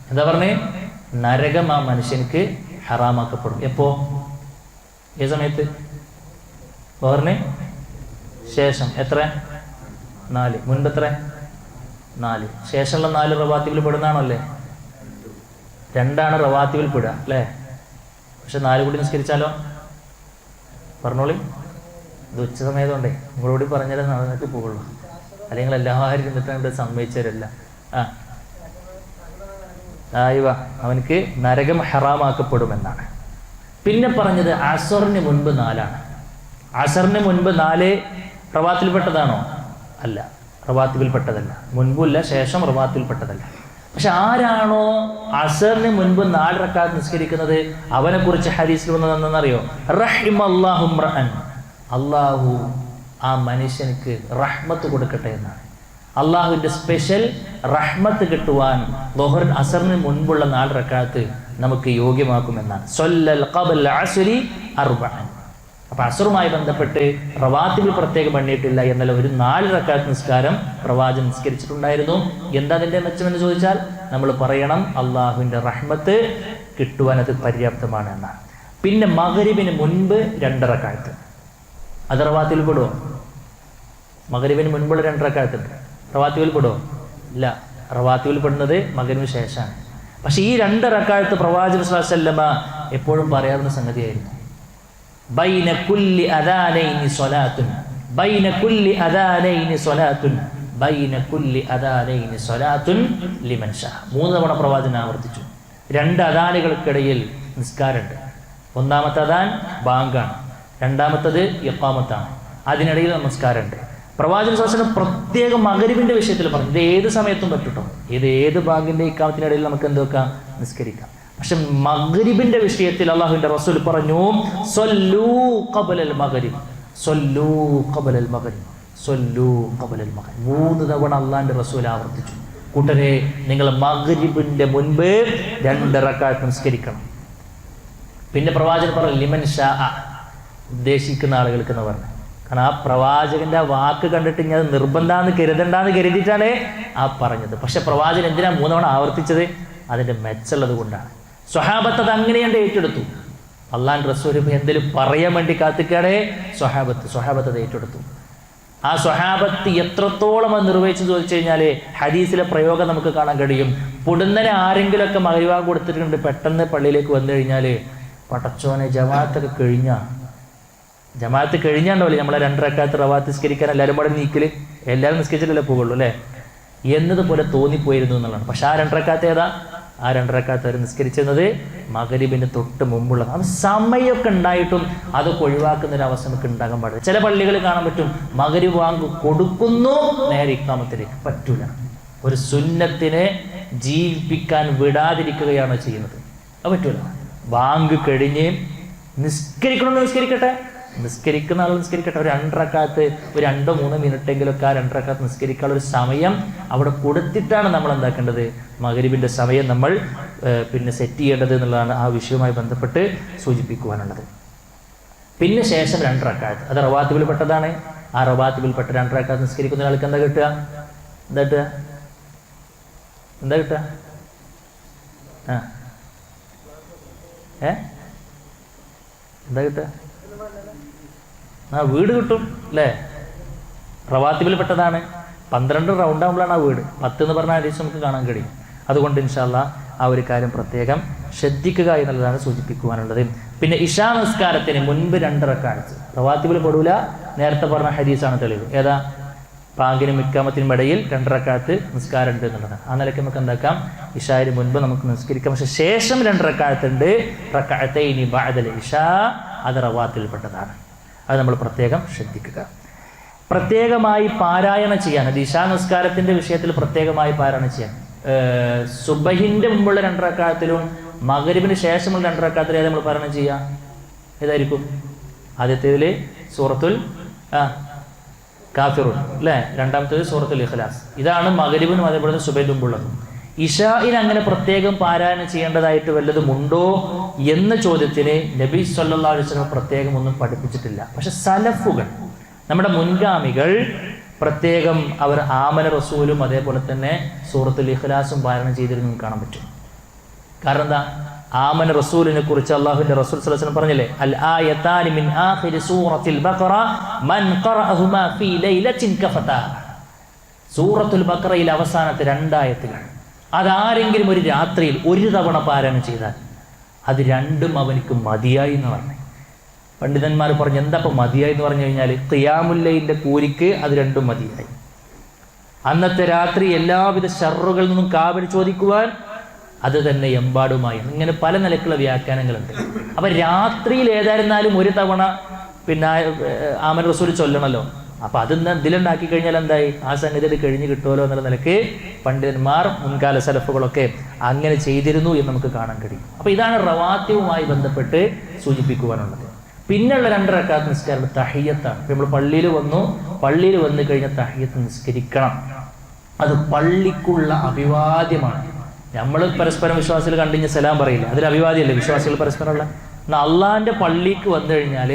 എന്താ പറഞ്ഞേ? നരകം ആ മനുഷ്യൻക്ക് ഹറാമാക്കപ്പെടും. എപ്പോ? ഏത് സമയത്ത്? ളുഹറിന് ശേഷം. എത്ര? 4. മുൻപ് എത്ര? 4. ശേഷമുള്ള 4 റവാത്തിബിൽ പെടുന്നതാണോ? അല്ലേ, 2 റവാത്തിബിൽ പെടുക അല്ലേ. പക്ഷെ 4 കൂടി നിസ്കരിച്ചാലോ? പറഞ്ഞോളി. ഇത് ഉച്ച സമയത്തുകൊണ്ടേ നിങ്ങളോട് പറഞ്ഞാലേ നടന്നിട്ട് പോകുള്ളൂ, അല്ലെങ്കിൽ എല്ലാവരും ഇരുന്നിട്ടുണ്ട് സമ്മതിച്ചവരല്ല. അവനക്ക് നരകം ഹറാമാക്കപ്പെടുമെന്നാണ്. പിന്നെ പറഞ്ഞത് അസറിന് മുൻപ് 4 ആണ്. അസറിന് മുൻപ് 4 റവാത്തിൽപ്പെട്ടതാണോ? അല്ല, റവാത്തിബിൽപ്പെട്ടതല്ല. മുൻപുമില്ല, ശേഷം റവാത്തിൽപ്പെട്ടതല്ല. പക്ഷെ ആരാണോ അസറിന് മുൻപ് 4 റക്അത്ത് നിസ്കരിക്കുന്നത് അവനെ കുറിച്ച് ഹദീസിൽ വന്നത് എന്താണെന്നറിയോ? റഹിമല്ലാഹു ഇംറഅൻ, അള്ളാഹു ആ മനുഷ്യനക്ക് റഹ്മത്ത് കൊടുക്കട്ടെ എന്നാണ്. അള്ളാഹുവിൻ്റെ സ്പെഷ്യൽ റഹ്മത്ത് കിട്ടുവാൻ ളുഹറിന് അസറിന് മുൻപുള്ള 4 റക്അത്ത് നമുക്ക് യോഗ്യമാക്കുമെന്നാണ്. സ്വല്ലൽ ഖബല അസ്രി 4. അപ്പൊ അസറുമായി ബന്ധപ്പെട്ട് റവാത്തിബിൽ പ്രത്യേകം എണ്ണിയിട്ടില്ല, എന്നാൽ ഒരു 4 റക്അത്ത് നിസ്കാരം പ്രവാചകൻ നിസ്കരിച്ചിട്ടുണ്ടായിരുന്നു. എന്താ അതിൻ്റെ മെച്ചമെന്ന് ചോദിച്ചാൽ നമ്മൾ പറയണം, അള്ളാഹുവിൻ്റെ റഹ്മത്ത് കിട്ടുവാൻ അത് പര്യാപ്തമാണ് എന്നാണ്. പിന്നെ മഗ്രിബിന് മുൻപ് 2 റക്അത്ത്, അത് റവാത്തിബിൽ പെടുമോ? മഗ്രിബിന് മുൻപുള്ള 2 റക്അത്ത് ഉണ്ട്, റവാത്തിബിൽ പെടുമോ? ഇല്ല, റവാത്തിബിൽ പെടുന്നത് മഗ്രിബിന് ശേഷമാണ്. പക്ഷെ ഈ 2 റക്അത്ത് പ്രവാചകൻ സ്വല്ലല്ലാഹു അലൈഹി വസല്ലമ എപ്പോഴും പറയാറുന്ന സംഗതിയായിരുന്നു. ബൈന കുല്ലി അദാനൈനി സ്വലാത്തുൻ, ബൈന കുല്ലി അദാനൈനി സ്വലാത്തുൻ, ബൈന കുല്ലി അദാനൈനി സ്വലാത്തുൻ ലിമൻ ഷാ. 3 തവണ പ്രവാചകൻ ആവർത്തിച്ചു. 2 അദാനുകൾക്കിടയിൽ നിസ്കാരമുണ്ട്. ഒന്നാമത്തെ അദാൻ ബാങ്കാണ്, രണ്ടാമത്തത് ഇഖാമത്താണ്, അതിനിടയിൽ നമസ്കാരമുണ്ട്. പ്രവാചകൻ സ്വല്ലല്ലാഹു അലൈഹി വസല്ലം പ്രത്യേകം മഗ്രിബിന്റെ വിഷയത്തിൽ പറഞ്ഞു, ഇത് ഏത് സമയത്തും പറ്റുട്ടോ, ഏത് ബാങ്കിന്റെ ഇഖാമത്തിനിടയിൽ നമുക്ക് എന്ത് വെക്കാം? നിസ്കരിക്കാം. പക്ഷെ മഗ്രിബിന്റെ വിഷയത്തിൽ അള്ളാഹുവിന്റെ റസൂൽ പറഞ്ഞു സ്വല്ലൂ ഖബലൽ മഗ്രിബ്, സ്വല്ലൂ ഖബലൽ മഗ്രിബ്, സ്വല്ലൂ ഖബലൽ മഗ്രിബ്. 3 തവണ അള്ളാഹിന്റെ റസൂൽ ആവർത്തിച്ചു, കൂട്ടരെ നിങ്ങൾ മഗ്രിബിന്റെ മുൻപ് 2 റക്അത്ത് നിസ്കരിക്കണം. പിന്നെ പ്രവാചകൻ പറഞ്ഞു ലിമൻ ഷാ, ഉദ്ദേശിക്കുന്ന ആളുകൾക്ക് എന്ന് പറഞ്ഞു. കാരണം ആ പ്രവാചകന്റെ ആ വാക്ക് കണ്ടിട്ട് ഞാൻ നിർബന്ധാന്ന് കരുതിയിട്ടാണ് ആ പറഞ്ഞത്. പക്ഷെ പ്രവാചകൻ എന്തിനാ 3 തവണ ആവർത്തിച്ചത്? അതിന്റെ മെച്ചുള്ളത് കൊണ്ടാണ്. സ്വഹാബത്ത് അത് അങ്ങനെയാണ്ട് ഏറ്റെടുത്തു. അള്ളാഹുവിന്റെ റസൂൽ എന്തെങ്കിലും പറയാൻ വേണ്ടി കാത്തിക്കാടെ സ്വഹാബത്ത് അത് ഏറ്റെടുത്തു. ആ സ്വഹാബത്ത് എത്രത്തോളം അത് നിർവഹിച്ചു ചോദിച്ചു കഴിഞ്ഞാൽ ഹദീസിലെ പ്രയോഗം നമുക്ക് കാണാൻ കഴിയും. പൊടുന്നനെ ആരെങ്കിലുമൊക്കെ മഗ്‌രിബ് കൊടുത്തിട്ടുണ്ട്, പെട്ടെന്ന് പള്ളിയിലേക്ക് വന്നു കഴിഞ്ഞാൽ പടച്ചോനെ ജമാഅത്തൊക്കെ ജമാഅത്ത് കഴിഞ്ഞാണ്ടോല്ലേ നമ്മളെ 2 റക്അത്ത് റവാത്ത് നിസ്കരിക്കാൻ എല്ലാവരും പാടെ നീക്കല്, എല്ലാവരും നിസ്കരിച്ചിട്ടല്ലേ പോകുള്ളൂ അല്ലേ എന്നതുപോലെ തോന്നിപ്പോയിരുന്നു എന്നുള്ളതാണ്. പക്ഷെ ആ 2 റക്അത്ത് ഏതാ? ആ 2 റക്അത്ത് അവർ നിസ്കരിച്ചിരുന്നത് മഗ്‌രിബിന് തൊട്ട് മുമ്പുള്ളത്. അത് സമയമൊക്കെ ഉണ്ടായിട്ടും അതൊക്കെ ഒഴിവാക്കുന്ന ഒരു അവസ്ഥ നമുക്ക് ഉണ്ടാകാൻ പാടില്ല. ചില പള്ളികളിൽ കാണാൻ പറ്റും മഗ്‌രിബ് ബാങ്ക് കൊടുക്കുന്നു, നേരെ ഇഖാമത്തിലേക്ക് പറ്റൂല. ഒരു സുന്നത്തിനെ ജീവിപ്പിക്കാൻ വിടാതിരിക്കുകയാണ് ചെയ്യുന്നത്. അത് പറ്റൂല. ബാങ്ക് കഴിഞ്ഞ് നിസ്കരിക്കണമെന്ന് നിസ്കരിക്കുന്ന ആൾ നിസ്കരിക്കട്ടെ. ഒരു 2 റക്അത്ത്, ഒരു 2-3 മിനിറ്റെങ്കിലൊക്കെ ആ 2 റക്അത്ത് നിസ്കരിക്കാനുള്ള ഒരു സമയം അവിടെ കൊടുത്തിട്ടാണ് നമ്മൾ എന്താക്കേണ്ടത്, മഗ്‌രിബിന്റെ സമയം നമ്മൾ പിന്നെ സെറ്റ് ചെയ്യേണ്ടത് എന്നുള്ളതാണ് ആ വിഷയവുമായി ബന്ധപ്പെട്ട് സൂചിപ്പിക്കുവാനുള്ളത്. പിന്നെ ശേഷം 2 റക്അത്ത്, അത് റവാത്തിബിൽ പെട്ടതാണ്. ആ റവാത്തിബിൽപ്പെട്ട 2 റക്അത്ത് നിസ്കരിക്കുന്ന ഒരാൾക്ക് എന്താ കിട്ടുക? എന്താ കിട്ടുക? എന്താ കിട്ടുക? വീട് കിട്ടും അല്ലേ? റവാത്തിബിൽ പെട്ടതാണ്. 12 റൗണ്ട് ആകുമ്പോഴാണ് ആ വീട്. 10 എന്ന് പറഞ്ഞ ഹദീസ് നമുക്ക് കാണാൻ കഴിയും. അതുകൊണ്ട് ഇൻഷാ അല്ലാഹ് ആ ഒരു കാര്യം പ്രത്യേകം ശ്രദ്ധിക്കുക എന്നുള്ളതാണ് സൂചിപ്പിക്കുവാനുള്ളത്. പിന്നെ ഇശാ നിസ്കാരത്തിന് മുൻപ് 2 റക്അത്ത് റവാത്തിബിൽ പെടൂല. നേരത്തെ പറഞ്ഞ ഹദീസാണ് തെളിവ്. ഏതാ? പാങ്കിനും ഇഖാമത്തിനും ഇടയിൽ 2 റക്അത്ത് നിസ്കാരം ഉണ്ട് എന്നുള്ളതാണ്. ആ നിലയ്ക്ക് നമുക്ക് എന്താക്കാം, ഇശാന് മുൻപ് നമുക്ക് നിസ്കരിക്കാം. പക്ഷെ ശേഷം 2 റക്അത്ത് ഉണ്ട്, റക്അത്തൈനി ബഅദൽ ഇശാ, അത് റവാത്തിബിൽ പെട്ടതാണ്. അത് നമ്മൾ പ്രത്യേകം ശ്രദ്ധിക്കുക. പ്രത്യേകമായി പാരായണം ചെയ്യാൻ, അത് ഇശാ നിസ്കാരത്തിന്റെ വിഷയത്തിൽ പ്രത്യേകമായി പാരായണം ചെയ്യാൻ സുബഹിന്റെ മുമ്പുള്ള 2 റക്അത്തിലും മഗ്‌രിബിന് ശേഷമുള്ള 2 റക്അത്തിലും നമ്മൾ പാരായണം ചെയ്യാം. ഏതായിരിക്കും? ആദ്യത്തേതിൽ സൂറത്തുൽ കാഫിറൂൻ അല്ലേ, രണ്ടാമത്തേത് സൂറത്തുൽ ഇഖ്ലാസ്. ഇതാണ് മഗ്‌രിബിനും അതേപോലെ സുബഹിന്റെ മുമ്പുള്ളതും. ഇശാഇന് അങ്ങനെ പ്രത്യേകം പാരായണം ചെയ്യേണ്ടതായിട്ട് വല്ലതുമുണ്ടോ എന്ന ചോദ്യത്തിന് നബി സല്ലല്ലാഹു അലൈഹി വസല്ലം പ്രത്യേകം ഒന്നും പഠിപ്പിച്ചിട്ടില്ല. പക്ഷെ സലഫുകൾ, നമ്മുടെ മുൻഗാമികൾ പ്രത്യേകം അവർ ആമന റസൂലും അതേപോലെ തന്നെ സൂറത്തുൽ ഇഖ്ലാസും പാരായണം ചെയ്തിരുന്നു കാണാൻ പറ്റും. കാരണം എന്താ? ആമന റസൂലിനെ കുറിച്ച് അല്ലാഹുവിന്റെ റസൂൽ സ്വല്ലല്ലാഹു അലൈഹി വസല്ലം പറഞ്ഞില്ലേ, അൽ ആയതാനി മിൻ ആഖിരി സൂറത്തിൽ ബഖറ മൻ ഖറഅഹുമാ ഫീ ലൈലത്തിൻ കഫതാ. സൂറത്തുൽ ബഖറയിലെ അവസാനത്തെ 2 ആയത്തുകൾ അതാരെങ്കിലും ഒരു രാത്രിയിൽ 1 തവണ പാരായണം ചെയ്താൽ അത് 2ഉം അവനിക്ക് മതിയായി എന്ന് പറഞ്ഞു. പണ്ഡിതന്മാർ പറഞ്ഞു എന്താ ഇപ്പം മതിയായി എന്ന് പറഞ്ഞു കഴിഞ്ഞാൽ ഖിയാമുൽ ലൈലിന്റെ കൂലിക്ക് അത് 2ഉം മതിയായി. അന്നത്തെ രാത്രി എല്ലാവിധ ശർറുകളിൽ നിന്നും കാവൽ ചോദിക്കുവാൻ അത് തന്നെ എമ്പാടുമായി. ഇങ്ങനെ പല നിലക്കുള്ള വ്യാഖ്യാനങ്ങളുണ്ട്. അപ്പൊ രാത്രിയിൽ ഏതായിരുന്നാലും 1 തവണ പിന്നെ ആമൻ റസൂൽ ചൊല്ലണമല്ലോ. അപ്പൊ അതെന്താ ഇതിലുണ്ടാക്കി കഴിഞ്ഞാൽ എന്തായി, ആ സംഗതി കഴിഞ്ഞ് കിട്ടുമല്ലോ എന്നുള്ള നിലയ്ക്ക് പണ്ഡിതന്മാർ മുൻകാല സലഫുകളൊക്കെ അങ്ങനെ ചെയ്തിരുന്നു എന്ന് നമുക്ക് കാണാൻ കഴിയും. അപ്പൊ ഇതാണ് റവാത്തിബുമായി ബന്ധപ്പെട്ട് സൂചിപ്പിക്കുവാനുള്ളത്. പിന്നെയുള്ള 2 റക്അത്ത് നിസ്കാരം തഹിയ്യത്താണ്. ഇപ്പൊ നമ്മൾ പള്ളിയിൽ വന്നു കഴിഞ്ഞാൽ തഹിയ്യത്ത് നിസ്കരിക്കണം. അത് പള്ളിക്കുള്ള അഭിവാദ്യമാണ്. നമ്മൾ പരസ്പരം വിശ്വാസികൾ കണ്ടുകഴിഞ്ഞാൽ സലാം പറയില്ല, അതിൽ അഭിവാദ്യമല്ലേ വിശ്വാസികൾ പരസ്പരമുള്ള. എന്നാൽ അള്ളാഹിന്റെ പള്ളിക്ക് വന്നു കഴിഞ്ഞാൽ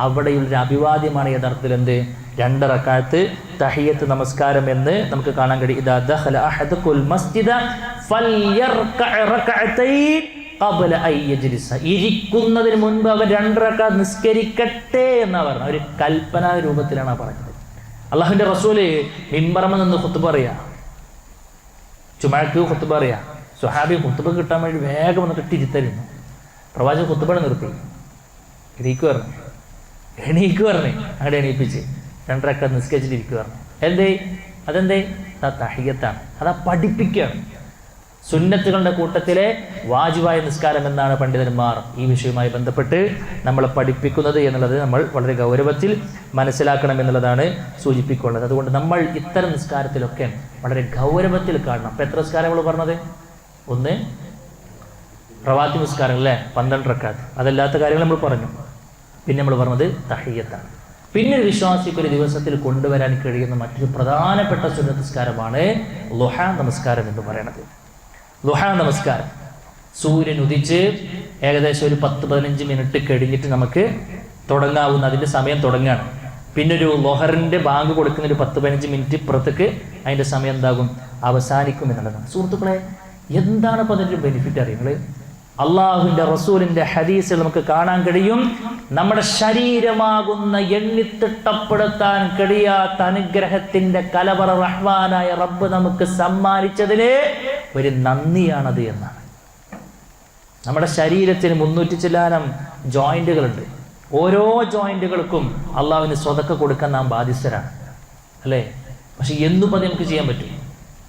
അവിടെയുള്ളൊരു അഭിവാദ്യമാണ് യഥാർത്ഥത്തിൽ എന്ത്, 2 റക്അത്ത് തഹിയ്യത്ത് നമസ്കാരം എന്ന് നമുക്ക് കാണാൻ കഴിയും. ഇദാ ദഖല അഹദുകുൽ മസ്ജിദ ഫൽയർകഅ റക്അതൈൻ ഖബ്ല അൻ യജ്ലിസ. ഇരിക്കുന്നതിന് മുൻപ് അവൻ 2 റക്അത്ത് നിസ്കരിക്കട്ടെ എന്നാ പറഞ്ഞത്. ഒരു കൽപ്പനാ രൂപത്തിലാണ് പറഞ്ഞത്. അള്ളാഹുവിന്റെ റസൂല് മിമ്പറമ നിന്ന് ഖുത്ബ പറയാ, ചുമക്ക് ഖുത്ബ പറയാ. സ്വഹാബി ഖുത്ബ കിട്ടാൻ വേണ്ടി വേഗം വന്നിട്ട് ഇരുത്തരുന്നു. പ്രവാചകൻ ഖുത്ബ നിർത്തി എണീക്ക് പറഞ്ഞു അങ്ങോട്ട് എണീപ്പിച്ച് 2 റക്അത്ത് നിസ്കരിച്ചിട്ട് ഇരിക്കുക പറഞ്ഞു. അതെന്തേ? തഹിയ്യത്താണ്. അതാ പഠിപ്പിക്കുകയാണ്. സുന്നത്തുകളുടെ കൂട്ടത്തിലെ വാജിബായ നിസ്കാരം എന്നാണ് പണ്ഡിതന്മാർ ഈ വിഷയവുമായി ബന്ധപ്പെട്ട് നമ്മളെ പഠിപ്പിക്കുന്നത് എന്നുള്ളത് നമ്മൾ വളരെ ഗൗരവത്തിൽ മനസ്സിലാക്കണം എന്നുള്ളതാണ് സൂചിപ്പിക്കുള്ളത്. അതുകൊണ്ട് നമ്മൾ ഇത്തരം നിസ്കാരത്തിലൊക്കെ വളരെ ഗൗരവത്തിൽ കാണണം. അപ്പം എത്ര നിസ്കാരം നമ്മൾ പറഞ്ഞത്? 1 റവാത്തി നിസ്കാരം അല്ലേ 12 റക്അത്ത്, അതല്ലാത്ത കാര്യങ്ങൾ നമ്മൾ പറഞ്ഞു. പിന്നെ നമ്മൾ പറഞ്ഞത് തഹിയ്യത്താണ്. പിന്നെ ഒരു വിശ്വാസിക്ക് ഒരു ദിവസത്തിൽ കൊണ്ടുവരാൻ കഴിയുന്ന മറ്റൊരു പ്രധാനപ്പെട്ട സുന്നത്ത് നിസ്കാരമാണ് ളുഹാ നമസ്കാരം എന്ന് പറയുന്നത്. ളുഹാ നമസ്കാരം സൂര്യൻ ഉദിച്ച് ഏകദേശം ഒരു 10-15 മിനിറ്റ് കഴിഞ്ഞിട്ട് നമുക്ക് തുടങ്ങാവുന്ന, അതിൻ്റെ സമയം തുടങ്ങുകയാണ്. പിന്നെ ഒരു ലൊഹറിൻ്റെ ബാങ്ക് കൊടുക്കുന്ന ഒരു 10-15 മിനിറ്റ് ഇപ്പുറത്തേക്ക് അതിൻ്റെ സമയം എന്താകും, അവസാനിക്കും എന്നുള്ളതാണ്. സുഹൃത്തുക്കളെ, എന്താണ് അപ്പോൾ അതിൻ്റെ ബെനിഫിറ്റ് അറിയുന്നത്? അള്ളാഹുവിൻ്റെ റസൂലിൻ്റെ ഹദീസിൽ നമുക്ക് കാണാൻ കഴിയും, നമ്മുടെ ശരീരമാകുന്ന എണ്ണിത്തിട്ടപ്പെടുത്താൻ കഴിയാത്ത അനുഗ്രഹത്തിൻ്റെ കലവറ റഹ്മാനായ റബ്ബ് നമുക്ക് സമ്മാനിച്ചതിന് ഒരു നന്ദിയാണത് എന്നാണ്. നമ്മുടെ ശരീരത്തിന് 300 ചില്ലാനം ജോയിന്റുകളുണ്ട്. ഓരോ ജോയിന്റുകൾക്കും അള്ളാഹുവിന് സ്വതക്ക കൊടുക്കാൻ നാം ബാധ്യസ്ഥരാണ് അല്ലേ? പക്ഷെ എന്നും അത് നമുക്ക് ചെയ്യാൻ പറ്റും?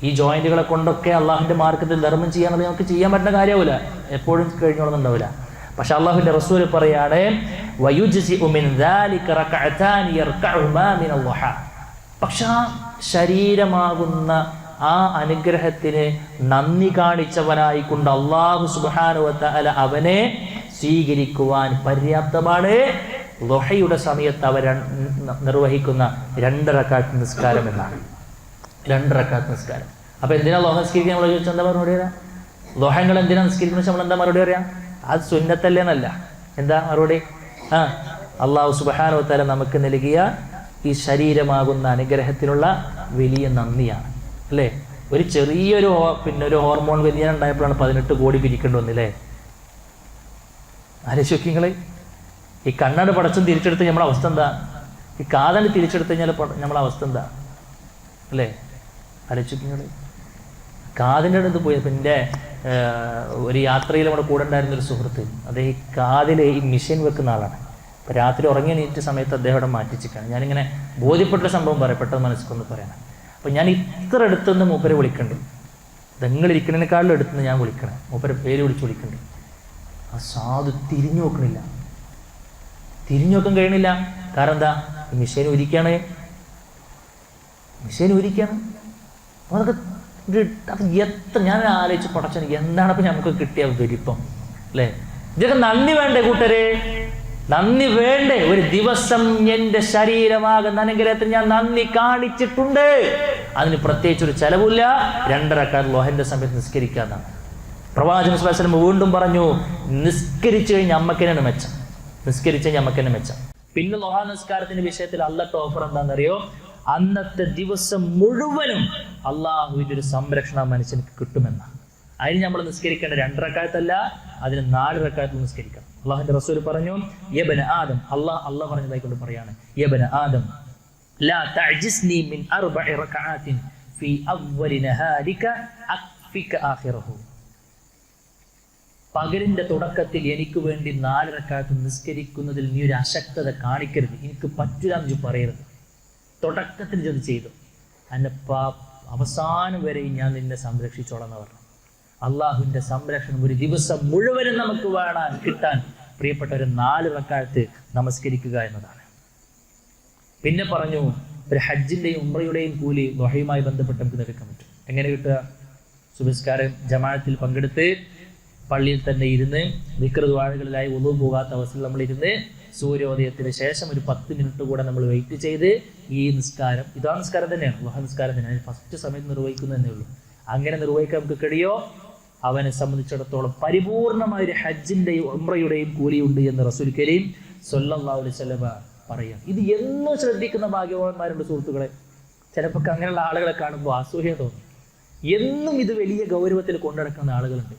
ഈ ജോയിന്റുകളെ കൊണ്ടൊക്കെ അള്ളാഹുവിൻ്റെ മാർഗത്തിൽ ധർമ്മം ചെയ്യാനുള്ളത് നമുക്ക് ചെയ്യാൻ പറ്റുന്ന കാര്യമാവില്ല, എപ്പോഴും കഴിഞ്ഞോളന്നുണ്ടാവില്ല. പക്ഷെ അള്ളാഹുവിൻ്റെ റസൂൽ പറയാണ്, പക്ഷെ ശരീരമാകുന്ന ആ അനുഗ്രഹത്തിന് നന്ദി കാണിച്ചവനായിക്കൊണ്ട് അള്ളാഹു സുബ്ഹാനഹു വ തആല അവനെ സ്വീകരിക്കുവാൻ പര്യാപ്തമാണ് ളുഹയുടെ സമയത്ത് അവർ നിർവഹിക്കുന്ന 2 റക്അത്ത് നിസ്കാരം എന്നാണ്. 2 റക്അത്ത് നിസ്കാരം. അപ്പോൾ എന്തിനാ ളുഹ നിസ്കരിക്കാൻ നമ്മൾ ചോദിച്ചാൽ എന്താ മറുപടി പറയാം? ളുഹങ്ങൾ എന്തിനാ നിസ്കരിക്കുന്നത് നമ്മൾ എന്താ മറുപടി പറയാം? അത് സുന്നത്തല്ലേ എന്നല്ല. എന്താ മറുപടി? അള്ളാഹു സുബ്ഹാനഹു വ തആല നമുക്ക് നൽകിയ ഈ ശരീരമാകുന്ന അനുഗ്രഹത്തിനുള്ള വലിയ നന്ദിയാണ് അല്ലേ? ഒരു ചെറിയൊരു ഒരു ഹോർമോൺ വ്യതിയാനം ഉണ്ടായപ്പോഴാണ് 18 കോടി പിരിക്കേണ്ടി വന്നില്ലേ? ആലോചിക്കുക. ഈ കണ്ണാട് പടച്ചും തിരിച്ചെടുത്ത് നമ്മുടെ അവസ്ഥ എന്താ? ഈ കാതാണ് തിരിച്ചെടുത്ത് കഴിഞ്ഞാൽ നമ്മളെ അവസ്ഥ എന്താ അല്ലേ? ആലോചിക്കുക. കാതിൻ്റെ അടുത്ത് പോയി. പിന്നെ ഒരു യാത്രയിൽ നമ്മുടെ കൂടെ ഉണ്ടായിരുന്നൊരു സുഹൃത്ത്, അദ്ദേഹം ഈ കാതിൽ ഈ മിഷൻ വെക്കുന്ന ആളാണ്. അപ്പോൾ രാത്രി ഉറങ്ങി എണീറ്റ സമയത്ത് അദ്ദേഹം അവിടെ മാറ്റിച്ചിട്ടാണ്. ഞാനിങ്ങനെ ബോധ്യപ്പെട്ട സംഭവം പറയാം, പെട്ടെന്ന് മനസ്സിലൊന്ന് പറയണം. അപ്പോൾ ഞാൻ ഇത്ര അടുത്തുനിന്ന് മൂപ്പരെ വിളിക്കണ്ട്, നിങ്ങളിരിക്കുന്നതിനേക്കാളും അടുത്തുനിന്ന് ഞാൻ വിളിക്കണം, മൂപ്പരെ പേര് വിളിച്ച് വിളിക്കണ്ട്. ആ സാധു തിരിഞ്ഞു നോക്കണില്ല, തിരിഞ്ഞു നോക്കാൻ കഴിയണില്ല. കാരണം എന്താ? മിഷേൻ ഉരിക്കാണ്, മിഷേൻ ഉരിക്കാണ്. അതൊക്കെ അത് എത്ര ഞാൻ ആലോചിച്ച് പടച്ചൻ, എന്താണ് അപ്പം നമുക്ക് കിട്ടിയ വലിപ്പം അല്ലേ? ഇതൊക്കെ നന്ദി വേണ്ടേ കൂട്ടരെ? നന്ദി വേണ്ടേ? ഒരു ദിവസം എൻ്റെ ശരീരമാകുന്ന അനുഗ്രഹത്തിന് ഞാൻ നന്ദി കാണിച്ചിട്ടുണ്ട്. അതിന് പ്രത്യേകിച്ചൊരു ചെലവില്ല. 2 റക്അത്ത് ളുഹന്റെ സമയത്ത് നിസ്കരിക്കാന്നാണ് പ്രവാചകൻ സ്വല്ലല്ലാഹു അലൈഹി വസല്ലം വീണ്ടും പറഞ്ഞു, നിസ്കരിച്ചു കഴിഞ്ഞാൽ അമ്മക്കനാണ് മെച്ചം, നിസ്കരിച്ചു കഴിഞ്ഞാൽ അമ്മക്കന്നെ മെച്ചം. പിന്നെ ളുഹ നിസ്കാരത്തിന്റെ വിഷയത്തിൽ അള്ളാഹ് ഓഫർ എന്താണെന്നറിയോ? അന്നത്തെ ദിവസം മുഴുവനും അള്ളാഹുവിൻ്റെ ഒരു സംരക്ഷണം മനുഷ്യർക്ക് കിട്ടുമെന്നാണ്. അതിന് നമ്മൾ നിസ്കരിക്കേണ്ട 2 റക്അത്തല്ല, അതിന് 4 റക്അത്ത് നിസ്കരിക്കണം. അള്ളാഹുവിന്റെ റസൂൽ പറഞ്ഞു, യബ്ന ആദം, അള്ളാഹ് പറഞ്ഞതായിക്കൊണ്ട് പറയാണ്, യബ്ന ആദം ലാ തഅജിസ്നി മിൻ 4 റക്അത്തിൻ ഫീ അവ്വലി നഹാരിക അക്ഫിക ആഖിറഹു. പകലിന്റെ തുടക്കത്തിൽ എനിക്ക് വേണ്ടി 4 റക്അത്ത് നിസ്കരിക്കുന്നതിൽ നീ ഒരു അശക്തത കാണിക്കരുത്, എനിക്ക് പറ്റില്ല എന്ന് പറയരുത്. തുടക്കത്തിൽ ഇത് ചെയ്തു, എന്നെ അവസാനം വരെ ഞാൻ നിന്നെ സംരക്ഷിച്ചോളാം എന്ന് പറഞ്ഞു. അള്ളാഹുവിൻ്റെ സംരക്ഷണം ഒരു ദിവസം മുഴുവനും നമുക്ക് കിട്ടാൻ പ്രിയപ്പെട്ട ഒരു 4 റക്അത്ത് നമസ്കരിക്കുക എന്നതാണ്. പിന്നെ പറഞ്ഞു, ഒരു ഹജ്ജിൻ്റെയും ഉംറയുടെയും കൂലി ളുഹയുമായി ബന്ധപ്പെട്ട് നമുക്ക് എടുക്കാൻ പറ്റും. എങ്ങനെ കിട്ടുക? സുബഹിസ്കാരം ജമാഅത്തിൽ പങ്കെടുത്ത് പള്ളിയിൽ തന്നെ ഇരുന്ന് ദിക്ർ ദുആകളിലായി വുളു പോകാത്ത അവസ്ഥയിൽ നമ്മൾ ഇരുന്ന് സൂര്യോദയത്തിന് ശേഷം ഒരു 10 മിനിറ്റ് കൂടെ നമ്മൾ വെയിറ്റ് ചെയ്ത് ഈ നിസ്കാരം, ഇതാ നിസ്കാരം തന്നെയാണ്, ളുഹ നിസ്കാരം തന്നെയാണ്, ഫസ്റ്റ് സമയത്ത് നിർവഹിക്കുന്നതന്നെ ഉള്ളൂ. അങ്ങനെ നിർവഹിക്കാൻ നമുക്ക് കഴിയോ? അവനെ സംബന്ധിച്ചിടത്തോളം പരിപൂർണമായ ഒരു ഹജ്ജിൻ്റെയും ഉംറയുടെയും കൂലിയുണ്ട് എന്ന് റസൂൽ കരീം സ്വല്ലല്ലാഹു അലൈഹി വസല്ലം പറയാം. ഇത് എന്നും ശ്രദ്ധിക്കുന്ന ഭാഗ്യവാന്മാരുണ്ട് സുഹൃത്തുക്കളെ. ചിലപ്പോൾ അങ്ങനെയുള്ള ആളുകളെ കാണുമ്പോൾ അസൂയ തോന്നും. എന്നും ഇത് വലിയ ഗൗരവത്തിൽ കൊണ്ടുനടക്കുന്ന ആളുകളുണ്ട്.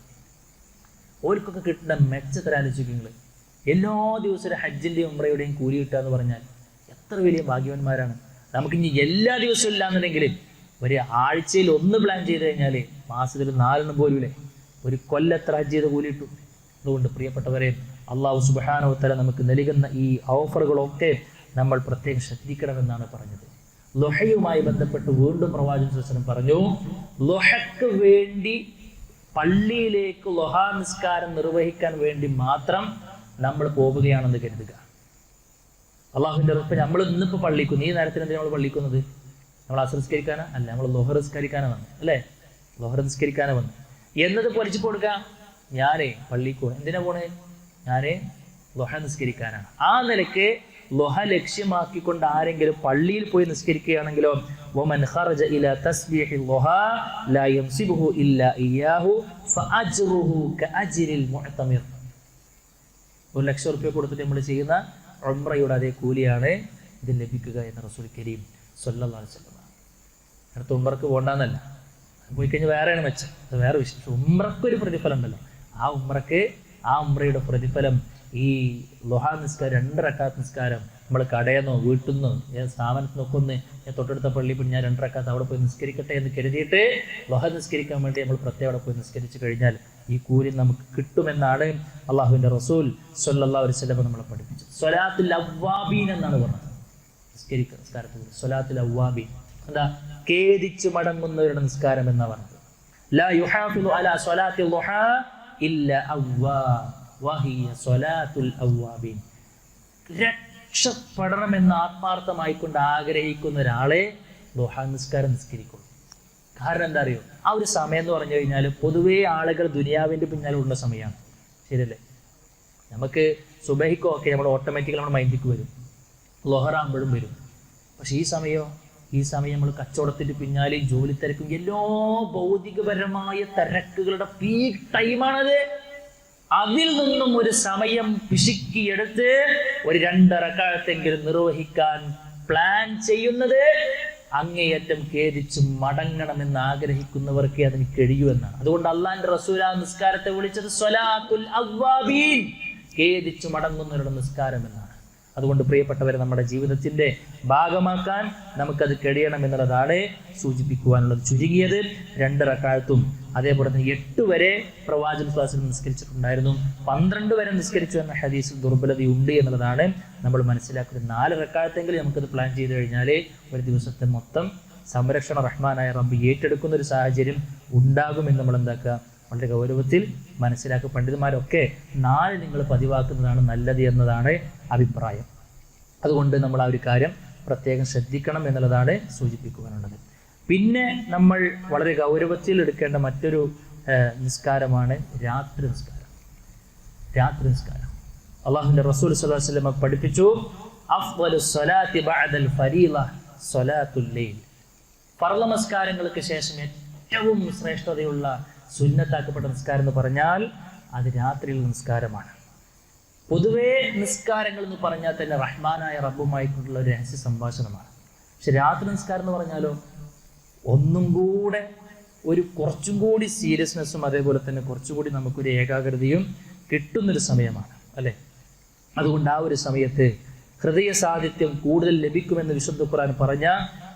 ഓർക്കൊക്കെ കിട്ടുന്ന മെച്ചത്തരാലോചിക്കുക. എല്ലാ ദിവസവും ഹജ്ജിൻ്റെയും ഉംറയുടെയും കൂലി കിട്ടുക എന്ന് പറഞ്ഞാൽ എത്ര വലിയ ഭാഗ്യവാന്മാരാണ്. നമുക്കിനി എല്ലാ ദിവസവും ഇല്ലാന്നുണ്ടെങ്കിലും ഒരു ആഴ്ചയിൽ 1 പ്ലാൻ ചെയ്ത് കഴിഞ്ഞാൽ മാസത്തിൽ 4 പോലുമില്ലേ, ഒരു കൊല്ലത്ര ഹജ്ജ് ചെയ്ത് കൂലി കിട്ടും. അതുകൊണ്ട് പ്രിയപ്പെട്ടവരെ, അള്ളാഹു സുബ്ഹാനഹു വ തആല നമുക്ക് നൽകുന്ന ഈ ഓഫറുകളൊക്കെ നമ്മൾ പ്രത്യേകം ശ്രദ്ധിക്കണമെന്നാണ് പറഞ്ഞത്. ളുഹയുമായി ബന്ധപ്പെട്ട് വീണ്ടും പ്രവാചകൻ സ്വല്ലല്ലാഹു അലൈഹി വസല്ലം പറഞ്ഞു, ളുഹയ്ക്ക് വേണ്ടി പള്ളിയിലേക്ക് ളുഹ നിസ്കാരം നിർവഹിക്കാൻ വേണ്ടി മാത്രം നമ്മൾ പോവുകയാണെന്ന് കരുതുക. അള്ളാഹുവിൻ്റെ ഇപ്പം നമ്മൾ ഇന്നിപ്പോൾ പള്ളിക്കുന്നു, ഈ നേരത്തിന് എന്തിനാണ് നമ്മൾ പള്ളിക്കുന്നത്? നമ്മൾ അസ്ർ നിസ്കരിക്കാനാ? അല്ല, നമ്മൾ ളുഹർ നിസ്കരിക്കാനാണ് വന്നത് അല്ലേ? ളുഹർ നിസ്കരിക്കാനാണ് വന്നത് എന്നത് പൊലിച്ചു കൊടുക്കുക. ഞാനേ പള്ളിക്ക് പോകണം. എന്തിനാ പോണേ? ഞാനേ ളുഹ നിസ്കരിക്കാനാണ്. ആ നിലയ്ക്ക് ളുഹ ലക്ഷ്യമാക്കിക്കൊണ്ട് ആരെങ്കിലും പള്ളിയിൽ പോയി നിസ്കരിക്കുകയാണെങ്കിലോ വമൻ ഖറജ ഇലാ തസ്ബീഹി ളുഹ ലാ യംസിബുഹു ഇല്ലാ ഇയ്യാഹു ഫഅജ്റുഹു കഅജ്രിൽ മുഅ്തമിർ. 1,00,000 രൂപ കൊടുത്തിട്ട് നമ്മൾ ചെയ്യുന്ന ഉംറയുടെ അതേ കൂലിയാണ് ഇത് ലഭിക്കുക എന്ന് റസൂൽ കരീം സ്വല്ലല്ലാഹു അലൈഹി വസല്ലം. അടുത്ത ഉംറക്ക് പോകണ്ടെന്നല്ല, പോയി കഴിഞ്ഞാൽ വേറെയാണ് മെച്ചം, അത് വേറെ വിഷയം. ഉംറക്കൊരു പ്രതിഫലം ഉണ്ടല്ലോ, ആ ഉംറയുടെ പ്രതിഫലം ഈ ളുഹ നിസ്കാരം, 2 റക്അത്ത് നിസ്കാരം നമ്മൾ കടയിൽ നിന്നോ വീട്ടിൽ നിന്നോ സ്ഥാപനത്തിൽ നിന്നൊക്കെ ഒന്ന് തൊട്ടടുത്ത പള്ളിയിൽ പോയി ഞാൻ 2 റക്അത്ത് അവിടെ പോയി നിസ്കരിക്കട്ടെ എന്ന് കരുതിയിട്ട് ളുഹ നിസ്കരിക്കാൻ വേണ്ടി നമ്മൾ പ്രത്യേകം അവിടെ പോയി നിസ്കരിച്ചു കഴിഞ്ഞാൽ ഈ കൂലി നമുക്ക് കിട്ടുമെന്നാണ് അള്ളാഹുവിൻ്റെ റസൂൽ സ്വല്ലല്ലാഹു അലൈഹി വസല്ലം നമ്മളെ പഠിപ്പിച്ചത്. സ്വലാത്തുൽ അവ്വാബീൻ എന്നാണ് പറഞ്ഞത്. നിസ്കാരത്തിൽ സ്വലാത്തുൽ അവ്വാബീൻ എന്താ? ഖേദിച്ചു മടങ്ങുന്നവരുടെ നിസ്കാരം എന്നാ പറഞ്ഞത്. ലാ യുഹാഫിദു അലാ സ്വലാത്തിൽ ളുഹ ഇല്ലാ അവ്വാബ് വഹിയ സ്വലാത്തുൽ അവ്വാബീൻ. രക്ഷപ്പെടണമെന്ന് ആത്മാർത്ഥമായിക്കൊണ്ട് ആഗ്രഹിക്കുന്ന ഒരാളെ ളുഹ നിസ്കാരം നിസ്കരിക്കുള്ളൂ. കാരണം എന്താ അറിയോ? ആ ഒരു സമയം എന്ന് പറഞ്ഞു കഴിഞ്ഞാൽ പൊതുവേ ആളുകൾ ദുനിയാവിൻ്റെ പിന്നാലെ ഉള്ള സമയമാണ്. ശരിയല്ലേ? നമുക്ക് സുബഹിക്കോ ഒക്കെ നമ്മൾ ഓട്ടോമാറ്റിക്കലി നമ്മുടെ മൈൻഡിലേക്ക് വരും, ളുഹറാകുമ്പോഴും വരും. പക്ഷെ ഈ സമയം നമ്മൾ കച്ചവടത്തിൻ്റെ പിന്നാലെയും ജോലി തിരക്കും എല്ലാ ഭൗതികപരമായ തിരക്കുകളുടെ പീക്ക് ടൈമാണത്. അതിൽ നിന്നും ഒരു സമയം പിശുക്കിയെടുത്ത് ഒരു 2 റക്അത്തെങ്കിലും നിർവഹിക്കാൻ പ്ലാൻ ചെയ്യുന്നത് അങ്ങേയറ്റം ഖേദിച്ച് മടങ്ങണമെന്ന് ആഗ്രഹിക്കുന്നവർക്ക് അതിന് കഴിയൂ എന്നാണ്. അതുകൊണ്ട് അള്ളാന്റെ റസൂൽ ആ നിസ്കാരത്തെ വിളിച്ചത് സ്വലാത്തുൽ അവ്വാബീൻ, ഖേദിച്ചു മടങ്ങുന്നവരുടെ നിസ്കാരം എന്നാണ്. അതുകൊണ്ട് പ്രിയപ്പെട്ടവരെ, നമ്മുടെ ജീവിതത്തിന്റെ ഭാഗമാക്കാൻ നമുക്കത് കഴിയണം എന്നുള്ളതാണ് സൂചിപ്പിക്കുവാനുള്ളത്. ചുരുങ്ങിയത് 2 റക്അത്തും അതേപോലെ തന്നെ 8 വരെ പ്രവാചകൻ സ്വല്ലല്ലാഹു അലൈഹി വസല്ലം നിസ്കരിച്ചിട്ടുണ്ടായിരുന്നു. 12 വരെ നിസ്കരിച്ചു എന്ന ഹദീസിൽ ദുർബലതയുണ്ട് എന്നുള്ളതാണ് നമ്മൾ മനസ്സിലാക്കുന്നത്. 4 റക്അത്തെങ്കിലും നമുക്കത് പ്ലാൻ ചെയ്ത് കഴിഞ്ഞാൽ ഒരു ദിവസത്തെ മൊത്തം സംരക്ഷണ റഹ്മാനായ റബ്ബ് ഏറ്റെടുക്കുന്ന ഒരു സാഹചര്യം ഉണ്ടാകുമെന്ന് നമ്മൾ എന്താക്കുക, വളരെ ഗൗരവത്തിൽ മനസ്സിലാക്കുക. പണ്ഡിതന്മാരൊക്കെ 4 നിങ്ങൾ പതിവാക്കുന്നതാണ് നല്ലത് എന്നതാണ് അഭിപ്രായം. അതുകൊണ്ട് നമ്മൾ ആ ഒരു കാര്യം പ്രത്യേകം ശ്രദ്ധിക്കണം എന്നുള്ളതാണ് സൂചിപ്പിക്കുവാനുള്ളത്. പിന്നെ നമ്മൾ വളരെ ഗൗരവത്തിൽ എടുക്കേണ്ട മറ്റൊരു നിസ്കാരമാണ് രാത്രി നിസ്കാരം. അള്ളാഹുവിൻ്റെ റസൂൽ സ്വല്ലല്ലാഹു അലൈഹി വസല്ലം പഠിപ്പിച്ചു, അഫ്ളലുസ് സ്വലാത്തി ബഅദൽ ഫരീള സ്വലാത്തുൽ ലൈൽ. ഫർള് നമസ്കാരങ്ങൾക്ക് ശേഷം ഏറ്റവും ശ്രേഷ്ഠതയുള്ള സുന്നത്താക്കപ്പെട്ട നിസ്കാരം എന്ന് പറഞ്ഞാൽ അത് രാത്രിയിലെ നിസ്കാരമാണ്. പൊതുവേ നിസ്കാരങ്ങൾ എന്ന് പറഞ്ഞാൽ തന്നെ റഹ്മാനായ റബ്ബുമായിട്ടുള്ള ഒരു രഹസ്യ സംഭാഷണമാണ്. പക്ഷെ രാത്രി നിസ്കാരം എന്ന് പറഞ്ഞാലോ ഒന്നും കൂടെ കുറച്ചും കൂടി സീരിയസ്നെസ്സും അതേപോലെ തന്നെ കുറച്ചുകൂടി നമുക്കൊരു ഏകാഗ്രതയും കിട്ടുന്നൊരു സമയമാണ്, അല്ലേ? അതുകൊണ്ട് ആ ഒരു സമയത്ത് ഹൃദയ സാന്നിധ്യം കൂടുതൽ ലഭിക്കുമെന്ന് വിശുദ്ധ ഖുർആൻ പറഞ്ഞ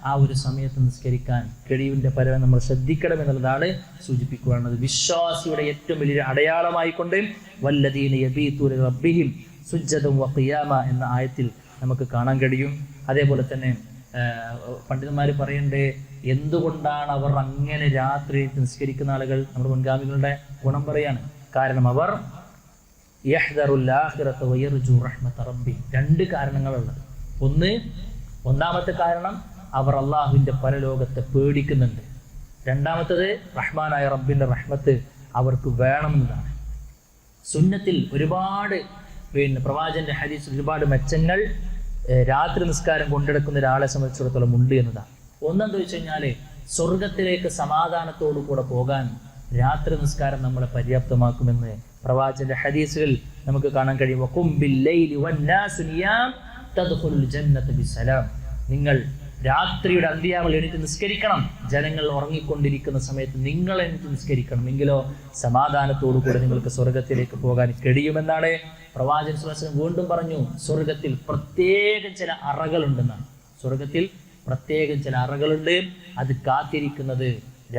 ആ ഒരു സമയത്ത് നിസ്കരിക്കാൻ കഴിവിൻ്റെ പരമം നമ്മൾ ശ്രദ്ധിക്കണം എന്നുള്ളതാണ് സൂചിപ്പിക്കുകയാണത്. വിശ്വാസിയുടെ ഏറ്റവും വലിയ അടയാളമായിക്കൊണ്ട് വല്ലദീന യബീതൂന റബ്ബിഹിം സുജ്ജദൻ വഖിയാമ എന്ന ആയത്തിൽ നമുക്ക് കാണാൻ കഴിയും. അതേപോലെ തന്നെ പണ്ഡിതന്മാർ പറയണ്ടേ, എന്തുകൊണ്ടാണ് അവർ അങ്ങനെ രാത്രി നിസ്കരിക്കുന്ന ആളുകൾ? നമ്മുടെ മുൻഗാമികളുടെ ഗുണം പറയാണ്. കാരണം അവർ യഹ്ദറുൽ ആഖിറത വയർജു റഹ്മത റബ്ബി. 2 കാരണങ്ങളുള്ളത്. ഒന്നാമത്തെ കാരണം അവർ അള്ളാഹുവിൻ്റെ പരലോകത്തെ പേടിക്കുന്നുണ്ട്. രണ്ടാമത്തത് റഹ്മാനായ റബ്ബിൻ്റെ റഹ്മത്ത് അവർക്ക് വേണമെന്നതാണ്. സുന്നത്തിൽ ഒരുപാട് പ്രവാചകന്റെ ഹദീസിൽ ഒരുപാട് മെച്ചങ്ങൾ രാത്രി നിസ്കാരം കൊണ്ടെടുക്കുന്ന ഒരാളെ സംബന്ധിച്ചിടത്തോളം ഉണ്ട് എന്നതാണ്. ഒന്നെന്താ വെച്ച് കഴിഞ്ഞാൽ സ്വർഗത്തിലേക്ക് സമാധാനത്തോടു കൂടെ പോകാൻ രാത്രി നിസ്കാരം നമ്മളെ പര്യാപ്തമാക്കുമെന്ന് പ്രവാചകന്റെ ഹദീസുകൾ നമുക്ക് കാണാൻ കഴിയും. നിങ്ങൾ രാത്രിയുടെ അന്ത്യാമൽ എണീറ്റ് നിസ്കരിക്കണം. ജനങ്ങൾ ഉറങ്ങിക്കൊണ്ടിരിക്കുന്ന സമയത്ത് നിങ്ങൾ എണീറ്റ് നിസ്കരിക്കണം, എങ്കിലോ സമാധാനത്തോടു കൂടെ നിങ്ങൾക്ക് സ്വർഗത്തിലേക്ക് പോകാൻ കഴിയുമെന്നാണ് പ്രവാചകൻ സ്വല്ലല്ലാഹു അലൈഹി വസല്ലം വീണ്ടും പറഞ്ഞു. സ്വർഗത്തിൽ പ്രത്യേകം ചില അറകളുണ്ടെന്നാണ്. സ്വർഗത്തിൽ പ്രത്യേകം ചില അറകളുണ്ട്. അത് കാത്തിരിക്കുന്നത്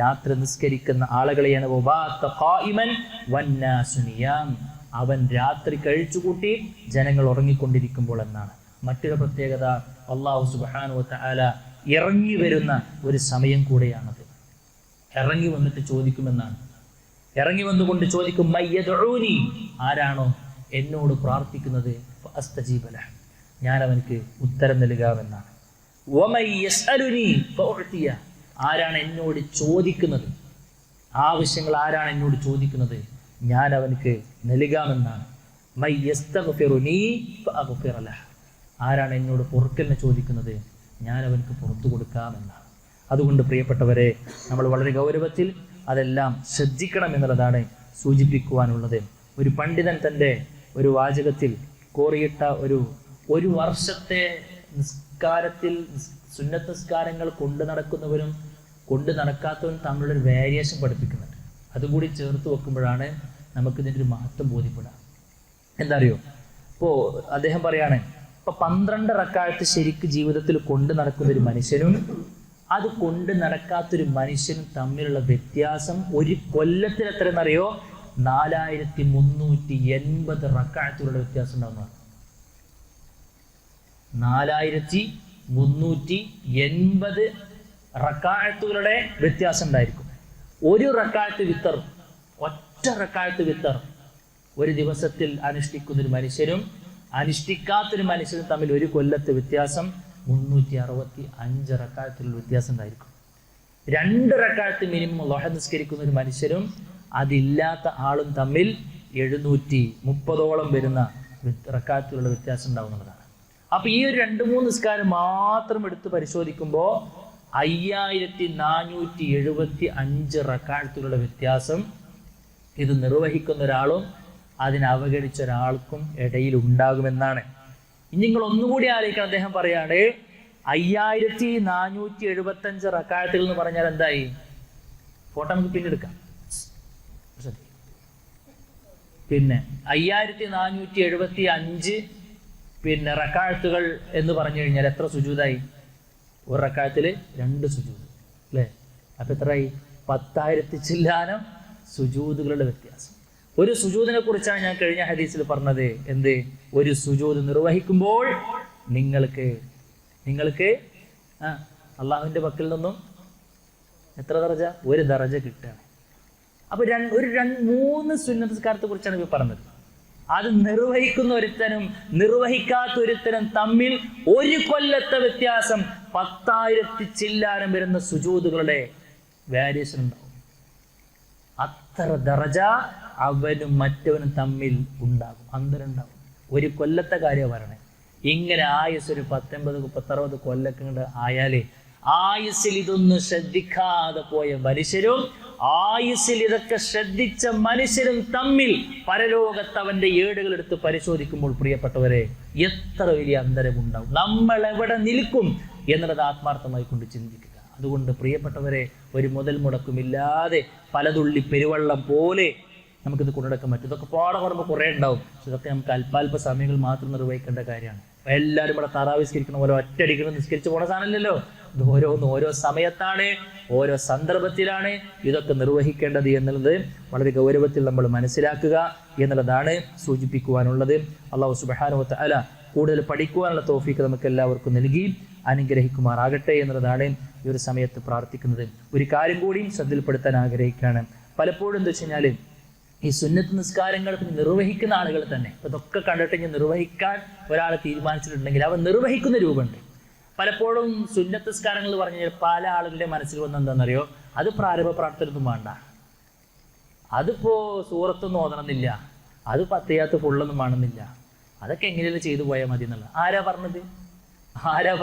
രാത്രി നിസ്കരിക്കുന്ന ആളുകളെയാണ്. അവൻ രാത്രി കഴിച്ചുകൂട്ടി ജനങ്ങൾ ഉറങ്ങിക്കൊണ്ടിരിക്കുമ്പോൾ എന്നാണ്. മറ്റൊരു പ്രത്യേകത, അല്ലാഹു സുബ്ഹാനഹു വ തആല ഇറങ്ങി വരുന്ന ഒരു സമയം കൂടെയാണത്. ഇറങ്ങി വന്നിട്ട് ചോദിക്കുമെന്നാണ്. ഇറങ്ങി വന്നുകൊണ്ട് ചോദിക്കും, മയ്യദ്ഊനി, ആരാണോ എന്നോട് പ്രാർത്ഥിക്കുന്നത്, ഫഅസ്തജീബ ലഹു, ഞാൻ അവനക്ക് ഉത്തരം നൽകാമെന്നാണ്. വമൻ യസ്അലുനി ഫഉഅതിയ, ആരാണ് എന്നോട് ചോദിക്കുന്നത്, ആവശ്യങ്ങൾ ആരാണ് എന്നോട് ചോദിക്കുന്നത്, ഞാൻ അവനക്ക് നൽകാമെന്നാണ്. മൈ യസ്തഗ്ഫിറുനീ ഫഅഗ്ഫിറ ലഹ്. ആരാണ് എന്നോട് പൊറുക്കലിനെ ചോദിക്കുന്നത്, ഞാൻ അവനക്ക് പുറത്തു കൊടുക്കാമെന്നാണ്. അതുകൊണ്ട് പ്രിയപ്പെട്ടവരെ, നമ്മൾ വളരെ ഗൗരവത്തിൽ അതെല്ലാം ശ്രദ്ധിക്കണം എന്നുള്ളതാണ് സൂചിപ്പിക്കുവാനുള്ളത്. ഒരു പണ്ഡിതൻ തൻ്റെ ഒരു വാചകത്തിൽ കോറിയിട്ട ഒരു വർഷത്തെ നിസ്കാരത്തിൽ സുന്നത്ത് നിസ്കാരങ്ങൾ കൊണ്ടു നടക്കുന്നവരും കൊണ്ട് നടക്കാത്തവരും തമ്മിലൊരു വേരിയേഷൻ പഠിപ്പിക്കുന്നുണ്ട്. അതുകൂടി ചേർത്ത് വെക്കുമ്പോഴാണ് നമുക്കിതിൻ്റെ ഒരു മഹത്വം ബോധ്യപ്പെടുക. എന്താ അറിയോ, ഇപ്പോൾ അദ്ദേഹം പറയാണ്, ഇപ്പോൾ 12 റക്അത്ത് ശരിക്ക് ജീവിതത്തിൽ കൊണ്ട് നടക്കുന്ന ഒരു മനുഷ്യനും അത് കൊണ്ട് നടക്കാത്തൊരു മനുഷ്യനും തമ്മിലുള്ള വ്യത്യാസം ഒരു കൊല്ലത്തിൽ എത്രയെന്നറിയോ, 4380 റക്അത്തുകളുടെ വ്യത്യാസം ഉണ്ടാകുന്നതാണ്. 4380 റക്അത്തുകളുടെ വ്യത്യാസം ഉണ്ടായിരിക്കും. ഒരു റക്അത്ത് വിത്തർ, ഒറ്റ റക്അത്ത് വിത്തർ ഒരു ദിവസത്തിൽ അനുഷ്ഠിക്കുന്നൊരു മനുഷ്യനും അനുഷ്ഠിക്കാത്തൊരു മനുഷ്യനും തമ്മിൽ ഒരു കൊല്ലത്തെ വ്യത്യാസം 365 റക്അത്തിലുള്ള വ്യത്യാസം ഉണ്ടായിരിക്കും. 2 റക്അത്ത് മിനിമം ളുഹ നിസ്കരിക്കുന്ന ഒരു മനുഷ്യരും അതില്ലാത്ത ആളും തമ്മിൽ 730ഓളം വരുന്ന റക്അത്തിലുള്ള വ്യത്യാസം ഉണ്ടാവുന്നതാണ്. അപ്പൊ ഈ ഒരു 2-3 നിസ്കാരം മാത്രം എടുത്ത് പരിശോധിക്കുമ്പോൾ 5475 റക്അത്തിലുള്ള വ്യത്യാസം ഇത് നിർവഹിക്കുന്ന ഒരാളും അതിനെ അവഗണിച്ച ഒരാൾക്കും ഇടയിൽ ഉണ്ടാകുമെന്നാണ്. ഇനി നിങ്ങൾ ഒന്നുകൂടി ആലോചിക്കണം. അദ്ദേഹം പറയാണ് 5475 റക്അത്തിൽ എന്ന് പറഞ്ഞാൽ എന്തായി? ഫോട്ടോ നമുക്ക് പിന്നെടുക്കാം. പിന്നെ 5475 പിന്നെ റക്അത്തുകൾ എന്ന് പറഞ്ഞു കഴിഞ്ഞാൽ എത്ര സുജൂദായി? ഒരു റക്അത്തിൽ 2 സുജൂദ് അല്ലേ? അപ്പൊ എത്രയായി? 10,000 ചില്ലാനം സുജൂദുകളുടെ വ്യത്യാസം. ഒരു സുജൂദിനെ കുറിച്ചാണ് ഞാൻ കഴിഞ്ഞ ഹദീസിൽ പറഞ്ഞത്. എന്ത്? ഒരു സുജൂദ് നിർവഹിക്കുമ്പോൾ നിങ്ങൾക്ക് അള്ളാഹുവിൻ്റെ പക്കൽ നിന്നും എത്ര ദറജ? ഒരു ദറജ കിട്ടുകയാണ്. അപ്പൊ 3 സുന്നത്ത് നിസ്കാരത്തെ കുറിച്ചാണ് ഇപ്പോൾ പറഞ്ഞത്. അത് നിർവഹിക്കുന്ന ഒരുത്തനും നിർവഹിക്കാത്ത ഒരുത്തനും തമ്മിൽ ഒരു കൊല്ലത്തെ വ്യത്യാസം 10,000 ചില്ലാനം വരുന്ന സുജൂദുകളുടെ വേരിയേഷൻ ഉണ്ടാവും. അത്ര ദറജ അവനും മറ്റവനും തമ്മിൽ ഉണ്ടാകും, അന്തരുണ്ടാകും. ഒരു കൊല്ലത്തെ കാര്യം പറയണേ. ഇങ്ങനെ ആയുസ് ഒരു 19-60 കൊല്ലൊക്കെ ആയാലേ ആയുസ്സിൽ ഇതൊന്നും ശ്രദ്ധിക്കാതെ പോയ മനുഷ്യരും ആയുസ്സിൽ ഇതൊക്കെ ശ്രദ്ധിച്ച മനുഷ്യരും തമ്മിൽ പരലോകത്ത് അവന്റെ ഏടുകൾ എടുത്ത് പരിശോധിക്കുമ്പോൾ പ്രിയപ്പെട്ടവരെ എത്ര വലിയ അന്തരമുണ്ടാവും. നമ്മൾ എവിടെ നിൽക്കും എന്നുള്ളത് ആത്മാർത്ഥമായി കൊണ്ട് ചിന്തിക്കുക. അതുകൊണ്ട് പ്രിയപ്പെട്ടവരെ, ഒരു മുതൽ മുടക്കുമില്ലാതെ പലതുള്ളി പെരുവെള്ളം പോലെ നമുക്കിത് കൊണ്ടുനടക്കാൻ പറ്റും. ഇതൊക്കെ പാടെ പറയുമ്പോൾ കുറേ ഉണ്ടാവും. പക്ഷെ ഇതൊക്കെ നമുക്ക് അല്പാൽപ സമയങ്ങൾ മാത്രം നിർവഹിക്കേണ്ട കാര്യമാണ്. എല്ലാവരും ഇവിടെ തറാവീഹ് നിസ്കരിക്കുന്ന പോലെ ഒറ്റയടിക്കണം നിസ്കരിച്ച് പോണ സാധനമല്ലല്ലോ. ഇത് ഓരോ സമയത്താണ്, ഓരോ സന്ദർഭത്തിലാണ് ഇതൊക്കെ നിർവഹിക്കേണ്ടത് എന്നുള്ളത് വളരെ ഗൗരവത്തിൽ നമ്മൾ മനസ്സിലാക്കുക എന്നുള്ളതാണ് സൂചിപ്പിക്കുവാനുള്ളത്. അല്ലാഹു സുബ്ഹാനഹു വ തആല കൂടുതൽ പഠിക്കുവാനുള്ള തൗഫീഖ് നമുക്ക് എല്ലാവർക്കും നൽകി അനുഗ്രഹിക്കുമാറാകട്ടെ എന്നുള്ളതാണ് ഈ ഒരു സമയത്ത് പ്രാർത്ഥിക്കുന്നത്. ഒരു കാര്യം കൂടിയും ശ്രദ്ധയിൽപ്പെടുത്താൻ ആഗ്രഹിക്കുകയാണ്. പലപ്പോഴും എന്താ വെച്ച് കഴിഞ്ഞാൽ ഈ സുന്നത്ത് നിസ്കാരങ്ങൾ നിർവഹിക്കുന്ന ആളുകൾ തന്നെ ഇതൊക്കെ കണ്ടിട്ട് ഞാൻ നിർവഹിക്കാൻ ഒരാൾ തീരുമാനിച്ചിട്ടുണ്ടെങ്കിൽ അവൻ നിർവഹിക്കുന്ന രൂപമുണ്ട്. പലപ്പോഴും സുന്നത്ത് നിസ്കാരങ്ങൾ പറഞ്ഞു കഴിഞ്ഞാൽ പല ആളുകളുടെ മനസ്സിൽ വന്ന എന്താണെന്നറിയോ, അത് പ്രാരംഭ പ്രാർത്ഥനയൊന്നും വേണ്ട, അതിപ്പോൾ സൂറത്തൊന്നും ഓതണമെന്നില്ല, അത് പത്തയ്യാത്ത് ഫുള്ളൊന്നും വേണമെന്നില്ല, അതൊക്കെ എങ്ങനെയല്ല ചെയ്തു പോയാൽ മതി എന്നുള്ള. ആരാ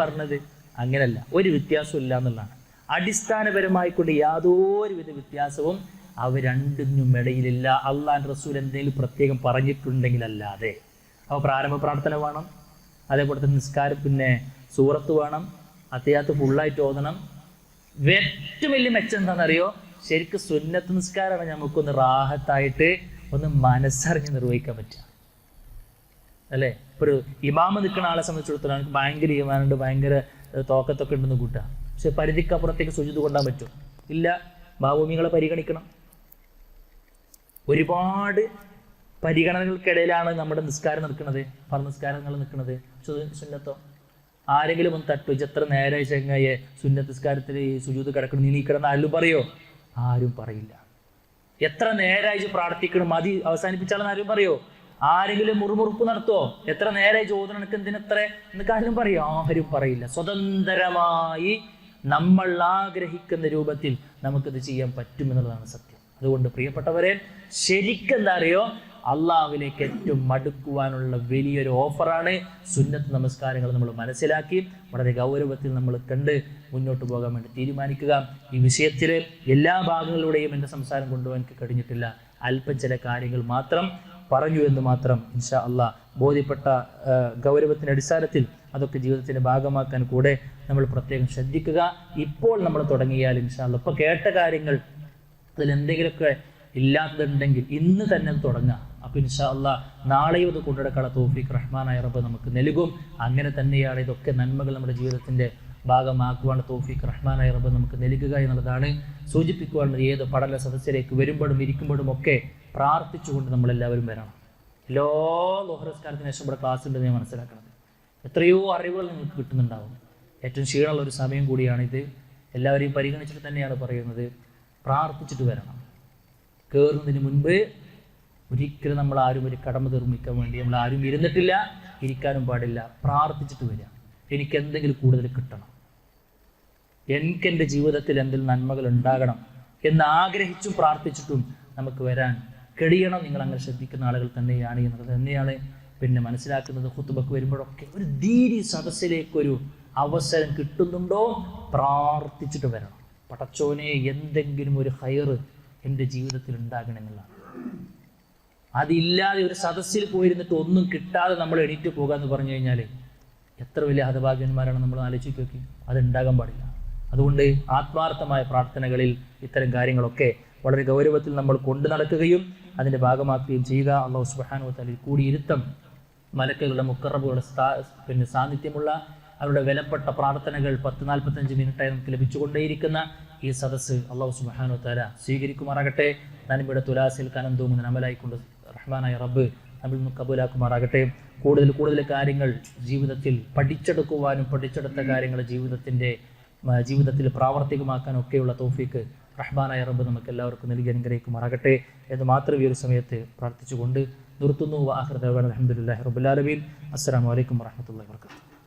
പറഞ്ഞത്? അങ്ങനല്ല, ഒരു വ്യത്യാസവും ഇല്ല എന്നുള്ളതാണ്. അടിസ്ഥാനപരമായിക്കൊണ്ട് യാതൊരുവിധ വ്യത്യാസവും അവ രണ്ടിനും ഇടയിലില്ല. അള്ളാഹ് റസൂൽ എന്തെങ്കിലും പ്രത്യേകം പറഞ്ഞിട്ടുണ്ടെങ്കിൽ അല്ലാതെ. അപ്പോൾ പ്രാരംഭ പ്രാർത്ഥന വേണം, അതേപോലെ തന്നെ നിസ്കാരം, പിന്നെ സൂറത്ത് വേണം, അത്തയ്യാത്ത് ഫുള്ളായിട്ട് ഓതണം. ഏറ്റവും വലിയ മെച്ചം എന്താണെന്നറിയോ, ശരിക്കും സുന്നത്ത് നിസ്കാരമാണ് നമുക്കൊന്ന് റാഹത്തായിട്ട് ഒന്ന് മനസ്സറിഞ്ഞ് നിർവഹിക്കാൻ പറ്റുക അല്ലേ. ഇപ്പോൾ ഒരു ഇമാമ നിൽക്കുന്ന ആളെ സംബന്ധിച്ചിടത്തോളം എനിക്ക് ഭയങ്കര ഈമാനുണ്ട്, ഭയങ്കര തോക്കത്തൊക്കെ ഉണ്ടെന്ന് കൂട്ടുക. പക്ഷെ പരിധിക്കപ്പുറത്തേക്ക് സുജൂദ് കൊണ്ടാൻ പറ്റും? ഇല്ല. മാമൂമികളെ പരിഗണിക്കണം. ഒരുപാട് പരിഗണനകൾക്കിടയിലാണ് നമ്മുടെ നിസ്കാരം നിൽക്കുന്നത്, നിസ്കാരങ്ങൾ നിൽക്കുന്നത്. സുന്നത്തോ ആരെങ്കിലും ഒന്ന് തട്ടു, എത്ര നേരമായി ചെങ്ങായെ സുന്നത്ത് നിസ്കാരത്തിൽ സുജൂദ് കിടക്കണം, നീ നീക്കണം ആരും പറയോ? ആരും പറയില്ല. എത്ര നേരമായി പ്രാർത്ഥിക്കണം, മതി അവസാനിപ്പിച്ചാലെന്ന് ആരും പറയോ? ആരെങ്കിലും മുറുമുറുപ്പ് നടത്തുമോ? എത്ര നേരമായി ചോദനക്ക് എന്തിനെത്ര എന്നൊക്കെ ആരും പറയോ? ആരും പറയില്ല. സ്വതന്ത്രമായി നമ്മൾ ആഗ്രഹിക്കുന്ന രൂപത്തിൽ നമുക്കിത് ചെയ്യാൻ പറ്റുമെന്നുള്ളതാണ് സത്യം. അതുകൊണ്ട് പ്രിയപ്പെട്ടവരെ, ശരിക്കും എന്താ അറിയോ, അള്ളാഹുവിലേക്ക് ഏറ്റവും മടുക്കുവാനുള്ള വലിയൊരു ഓഫറാണ് സുന്നത്ത് നമസ്കാരങ്ങൾ. നമ്മൾ മനസ്സിലാക്കി വളരെ ഗൗരവത്തിൽ നമ്മൾ കണ്ട് മുന്നോട്ട് പോകാൻ വേണ്ടി തീരുമാനിക്കുക. ഈ വിഷയത്തിൽ എല്ലാ ഭാഗങ്ങളിലൂടെയും എൻ്റെ സംസാരം കൊണ്ടുപോകാൻ എനിക്ക് കഴിഞ്ഞിട്ടില്ല. അല്പം ചില കാര്യങ്ങൾ മാത്രം പറഞ്ഞു എന്ന് മാത്രം. ഇൻഷാ അള്ളാഹ് ബോധ്യപ്പെട്ട ഗൗരവത്തിൻ്റെ അടിസ്ഥാനത്തിൽ അതൊക്കെ ജീവിതത്തിൻ്റെ ഭാഗമാക്കാൻ കൂടെ നമ്മൾ പ്രത്യേകം ശ്രദ്ധിക്കുക. ഇപ്പോൾ നമ്മൾ തുടങ്ങിയാൽ ഇൻഷാ അള്ളാഹ് ഇപ്പോൾ കേട്ട കാര്യങ്ങൾ അതിലെന്തെങ്കിലുമൊക്കെ ഇല്ലാത്തതുണ്ടെങ്കിൽ ഇന്ന് തന്നെ അത് തുടങ്ങുക. അപ്പോൾ ഇൻഷാ അള്ളാഹ് നാളെയും ഇത് കൊണ്ടുനടക്കാനുള്ള തൗഫീഖ് റഹ്മാനായ റബ്ബ് നമുക്ക് നൽകും. അങ്ങനെ തന്നെയാണ് ഇതൊക്കെ നന്മകൾ നമ്മുടെ ജീവിതത്തിൻ്റെ ഭാഗമാക്കുവാനുള്ള തൗഫീഖ് റഹ്മാനായ റബ്ബ് നമുക്ക് നൽകുക എന്നുള്ളതാണ് സൂചിപ്പിക്കുവാനുള്ളത്. ഏത് പഠന സദസ്സിലേക്ക് വരുമ്പോഴും ഇരിക്കുമ്പോഴും ഒക്കെ പ്രാർത്ഥിച്ചുകൊണ്ട് നമ്മളെല്ലാവരും വരണം. എല്ലാ ലോഹറസ്കാരത്തിന് ശേഷം ഇവിടെ ക്ലാസ് ഉണ്ടെന്ന് ഞാൻ മനസ്സിലാക്കുന്നത്. എത്രയോ അറിവുകൾ നിങ്ങൾക്ക് കിട്ടുന്നുണ്ടാവും. ഏറ്റവും ക്ഷീണമുള്ള ഒരു സമയം കൂടിയാണിത്. എല്ലാവരെയും പരിഗണിച്ചിട്ട് തന്നെയാണ് പറയുന്നത്. പ്രാർത്ഥിച്ചിട്ട് വരണം. കയറുന്നതിന് മുൻപ് ഒരിക്കലും നമ്മൾ ആരും ഒരു കടമ നിർമ്മിക്കാൻ വേണ്ടി നമ്മൾ ആരും ഇരുന്നിട്ടില്ല, ഇരിക്കാനും പാടില്ല. പ്രാർത്ഥിച്ചിട്ട് വരിക. എനിക്ക് എന്തെങ്കിലും കൂടുതൽ കിട്ടണം, എനിക്കെൻ്റെ ജീവിതത്തിൽ എന്തെങ്കിലും നന്മകൾ ഉണ്ടാകണം എന്ന് ആഗ്രഹിച്ചും പ്രാർത്ഥിച്ചിട്ടും നമുക്ക് വരാൻ കഴിയണം. നിങ്ങൾ അങ്ങനെ ശ്രദ്ധിക്കുന്ന ആളുകൾ തന്നെയാണ് എന്നുള്ളത് തന്നെയാണ് പിന്നെ മനസ്സിലാക്കുന്നത്. ഖുതുബക്ക് വരുമ്പോഴൊക്കെ ഒരു ദീനി സദസ്സിലേക്കൊരു അവസരം കിട്ടുന്നുണ്ടോ പ്രാർത്ഥിച്ചിട്ട് വരണം. പടച്ചോനെ എന്തെങ്കിലും ഒരു ഹൈറ് എൻ്റെ ജീവിതത്തിൽ ഉണ്ടാകണമെന്നുള്ളതാണ്. അതില്ലാതെ ഒരു സദസ്സിൽ പോയിരുന്നിട്ട് ഒന്നും കിട്ടാതെ നമ്മൾ എണീറ്റ് പോകുക എന്ന് പറഞ്ഞു കഴിഞ്ഞാൽ എത്ര വലിയ ഹതഭാഗ്യന്മാരാണ് നമ്മൾ ആലോചിച്ച് നോക്കി. അതുണ്ടാകാൻ പാടില്ല. അതുകൊണ്ട് ആത്മാർത്ഥമായ പ്രാർത്ഥനകളിൽ ഇത്തരം കാര്യങ്ങളൊക്കെ വളരെ ഗൗരവത്തിൽ നമ്മൾ കൊണ്ടു നടക്കുകയും അതിൻ്റെ ഭാഗമാക്കുകയും ചെയ്യുക. അല്ലാഹു സുബ്ഹാനഹു വ തആല കൂടിയിരുത്തം, മലക്കുകളുടെ മുഖറബുകളുടെ പിന്നെ സാന്നിധ്യമുള്ള അവരുടെ വിലപ്പെട്ട പ്രാർത്ഥനകൾ 10-45 മിനിറ്റായി നമുക്ക് ലഭിച്ചുകൊണ്ടേയിരിക്കുന്ന ഈ സദസ്സ് അല്ലാഹു സുബ്ഹാനഹു വ തആല സ്വീകരിക്കുമാറാകട്ടെ. നന്മയുടെ തുലാസിൽ കനം തൂങ്ങുന്ന അമലായിക്കൊണ്ട് റഹ്മാനായ റബ്ബ് നമ്മിൽ നിന്ന് കബൂലാക്കുമാറാകട്ടെ. കൂടുതൽ കാര്യങ്ങൾ ജീവിതത്തിൽ പഠിച്ചെടുക്കുവാനും പഠിച്ചെടുത്ത കാര്യങ്ങൾ ജീവിതത്തിൽ പ്രാവർത്തികമാക്കാനും ഒക്കെയുള്ള തൗഫീക്ക് റഹ്മാനായ റബ്ബ് നമുക്ക് എല്ലാവർക്കും നൽകി അനുഗ്രഹിക്കുമാറാകട്ടെ എന്ന് മാത്രം ഈ ഒരു സമയത്ത് പ്രാർത്ഥിച്ചുകൊണ്ട് നിർത്തുന്നു. വആഖിറു ദഅ്വാനാ അൽഹംദുലില്ലാഹി റബ്ബിൽ ആലമീൻ. അസ്സലാമു അലൈക്കും വറഹ്മത്തുള്ളാഹി വബറകാതുഹു.